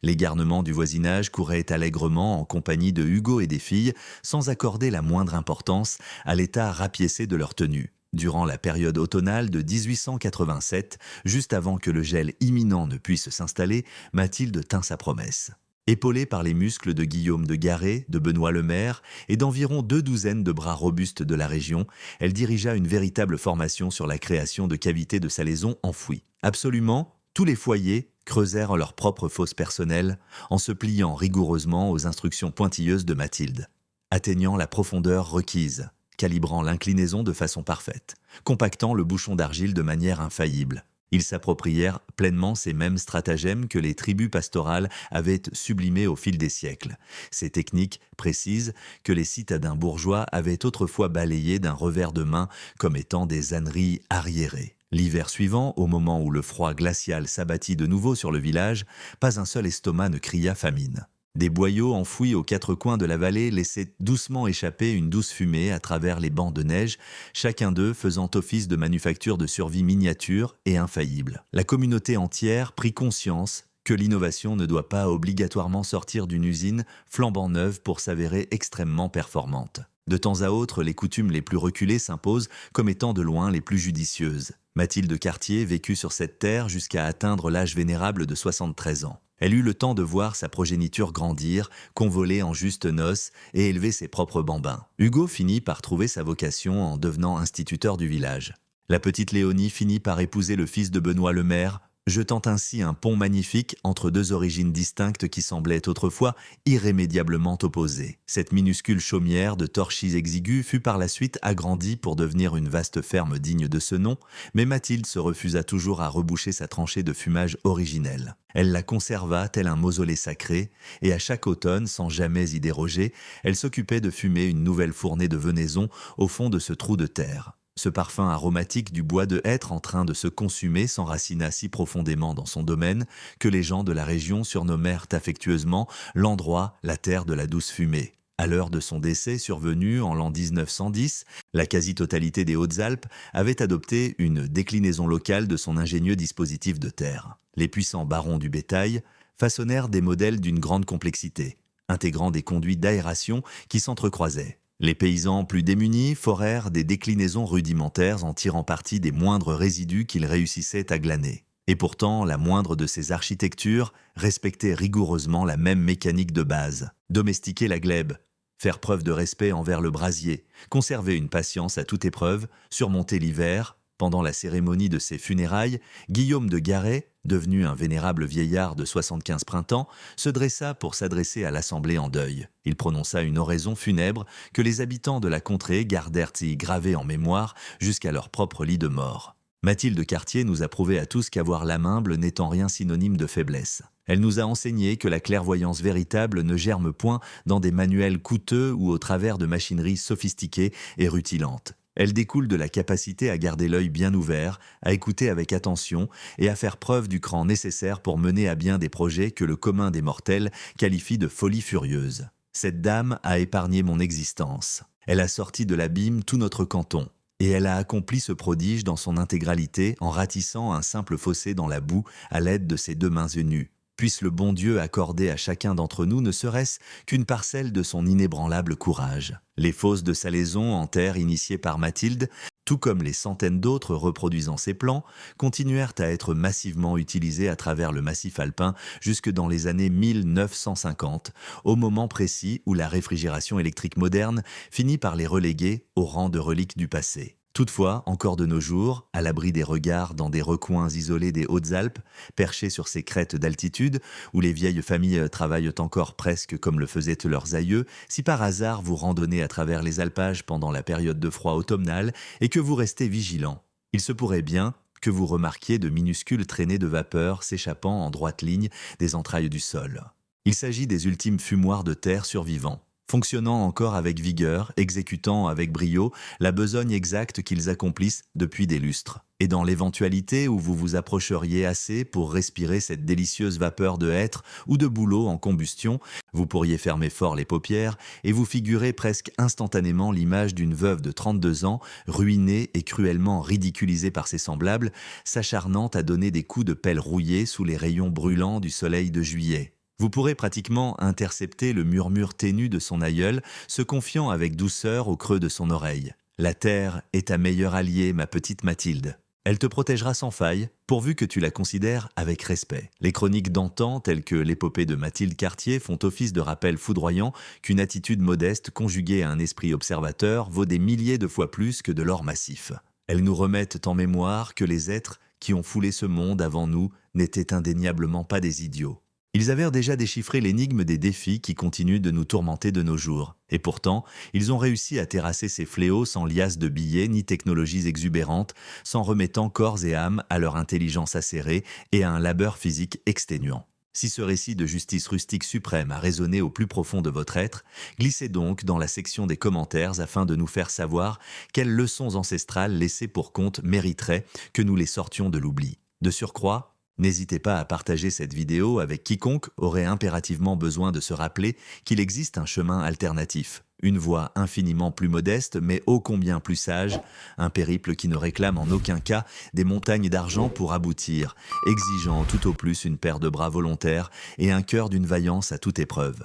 Les garnements du voisinage couraient allègrement en compagnie de Hugo et des filles, sans accorder la moindre importance à l'état rapiécé de leur tenue. Durant la période automnale de 1887, juste avant que le gel imminent ne puisse s'installer, Mathilde tint sa promesse. Épaulée par les muscles de Guillaume de Garret, de Benoît le Maire et d'environ 2 douzaines de bras robustes de la région, elle dirigea une véritable formation sur la création de cavités de salaison enfouies. Absolument, tous les foyers creusèrent leur propre fosse personnelle en se pliant rigoureusement aux instructions pointilleuses de Mathilde, atteignant la profondeur requise, calibrant l'inclinaison de façon parfaite, compactant le bouchon d'argile de manière infaillible. Ils s'approprièrent pleinement ces mêmes stratagèmes que les tribus pastorales avaient sublimés au fil des siècles, ces techniques précises que les citadins bourgeois avaient autrefois balayées d'un revers de main comme étant des âneries arriérées. L'hiver suivant, au moment où le froid glacial s'abattit de nouveau sur le village, pas un seul estomac ne cria famine. Des boyaux enfouis aux quatre coins de la vallée laissaient doucement échapper une douce fumée à travers les bancs de neige, chacun d'eux faisant office de manufacture de survie miniature et infaillible. La communauté entière prit conscience que l'innovation ne doit pas obligatoirement sortir d'une usine flambant neuve pour s'avérer extrêmement performante. De temps à autre, les coutumes les plus reculées s'imposent comme étant de loin les plus judicieuses. Mathilde Cartier vécut sur cette terre jusqu'à atteindre l'âge vénérable de 73 ans. Elle eut le temps de voir sa progéniture grandir, convoler en justes noces et élever ses propres bambins. Hugo finit par trouver sa vocation en devenant instituteur du village. La petite Léonie finit par épouser le fils de Benoît le maire, jetant ainsi un pont magnifique entre deux origines distinctes qui semblaient autrefois irrémédiablement opposées. Cette minuscule chaumière de torchis exigus fut par la suite agrandie pour devenir une vaste ferme digne de ce nom, mais Mathilde se refusa toujours à reboucher sa tranchée de fumage originelle. Elle la conserva tel un mausolée sacré, et à chaque automne, sans jamais y déroger, elle s'occupait de fumer une nouvelle fournée de venaison au fond de ce trou de terre. Ce parfum aromatique du bois de hêtre en train de se consumer s'enracina si profondément dans son domaine que les gens de la région surnommèrent affectueusement l'endroit la terre de la douce fumée. À l'heure de son décès survenu en l'an 1910, la quasi-totalité des Hautes-Alpes avait adopté une déclinaison locale de son ingénieux dispositif de terre. Les puissants barons du bétail façonnèrent des modèles d'une grande complexité, intégrant des conduits d'aération qui s'entrecroisaient. Les paysans plus démunis forèrent des déclinaisons rudimentaires en tirant parti des moindres résidus qu'ils réussissaient à glaner. Et pourtant, la moindre de ces architectures respectait rigoureusement la même mécanique de base. Domestiquer la glèbe, faire preuve de respect envers le brasier, conserver une patience à toute épreuve, surmonter l'hiver. Pendant la cérémonie de ses funérailles, Guillaume de Garet, devenu un vénérable vieillard de 75 printemps, se dressa pour s'adresser à l'assemblée en deuil. Il prononça une oraison funèbre que les habitants de la contrée gardèrent y gravée en mémoire jusqu'à leur propre lit de mort. Mathilde Cartier nous a prouvé à tous qu'avoir l'âme humble n'étant rien synonyme de faiblesse. Elle nous a enseigné que la clairvoyance véritable ne germe point dans des manuels coûteux ou au travers de machineries sophistiquées et rutilantes. Elle découle de la capacité à garder l'œil bien ouvert, à écouter avec attention et à faire preuve du cran nécessaire pour mener à bien des projets que le commun des mortels qualifie de folie furieuse. Cette dame a épargné mon existence. Elle a sorti de l'abîme tout notre canton. Et elle a accompli ce prodige dans son intégralité en ratissant un simple fossé dans la boue à l'aide de ses deux mains nues. Puisse le bon Dieu accorder à chacun d'entre nous ne serait-ce qu'une parcelle de son inébranlable courage. Les fosses de salaison en terre initiées par Mathilde, tout comme les centaines d'autres reproduisant ses plans, continuèrent à être massivement utilisées à travers le massif alpin jusque dans les années 1950, au moment précis où la réfrigération électrique moderne finit par les reléguer au rang de reliques du passé. Toutefois, encore de nos jours, à l'abri des regards dans des recoins isolés des Hautes-Alpes, perchés sur ces crêtes d'altitude, où les vieilles familles travaillent encore presque comme le faisaient leurs aïeux, si par hasard vous randonnez à travers les alpages pendant la période de froid automnal et que vous restez vigilant, il se pourrait bien que vous remarquiez de minuscules traînées de vapeur s'échappant en droite ligne des entrailles du sol. Il s'agit des ultimes fumoirs de terre survivants, fonctionnant encore avec vigueur, exécutant avec brio la besogne exacte qu'ils accomplissent depuis des lustres. Et dans l'éventualité où vous vous approcheriez assez pour respirer cette délicieuse vapeur de hêtre ou de bouleau en combustion, vous pourriez fermer fort les paupières et vous figurer presque instantanément l'image d'une veuve de 32 ans, ruinée et cruellement ridiculisée par ses semblables, s'acharnant à donner des coups de pelle rouillée sous les rayons brûlants du soleil de juillet. Vous pourrez pratiquement intercepter le murmure ténu de son aïeul, se confiant avec douceur au creux de son oreille. « La terre est ta meilleure alliée, ma petite Mathilde. Elle te protégera sans faille, pourvu que tu la considères avec respect. » Les chroniques d'antan, telles que l'épopée de Mathilde Cartier, font office de rappel foudroyant qu'une attitude modeste conjuguée à un esprit observateur vaut des milliers de fois plus que de l'or massif. Elles nous remettent en mémoire que les êtres qui ont foulé ce monde avant nous n'étaient indéniablement pas des idiots. Ils avaient déjà déchiffré l'énigme des défis qui continuent de nous tourmenter de nos jours. Et pourtant, ils ont réussi à terrasser ces fléaux sans liasse de billets ni technologies exubérantes, s'en remettant corps et âme à leur intelligence acérée et à un labeur physique exténuant. Si ce récit de justice rustique suprême a résonné au plus profond de votre être, glissez donc dans la section des commentaires afin de nous faire savoir quelles leçons ancestrales laissées pour compte mériteraient que nous les sortions de l'oubli. De surcroît, n'hésitez pas à partager cette vidéo avec quiconque aurait impérativement besoin de se rappeler qu'il existe un chemin alternatif, une voie infiniment plus modeste mais ô combien plus sage, un périple qui ne réclame en aucun cas des montagnes d'argent pour aboutir, exigeant tout au plus une paire de bras volontaires et un cœur d'une vaillance à toute épreuve.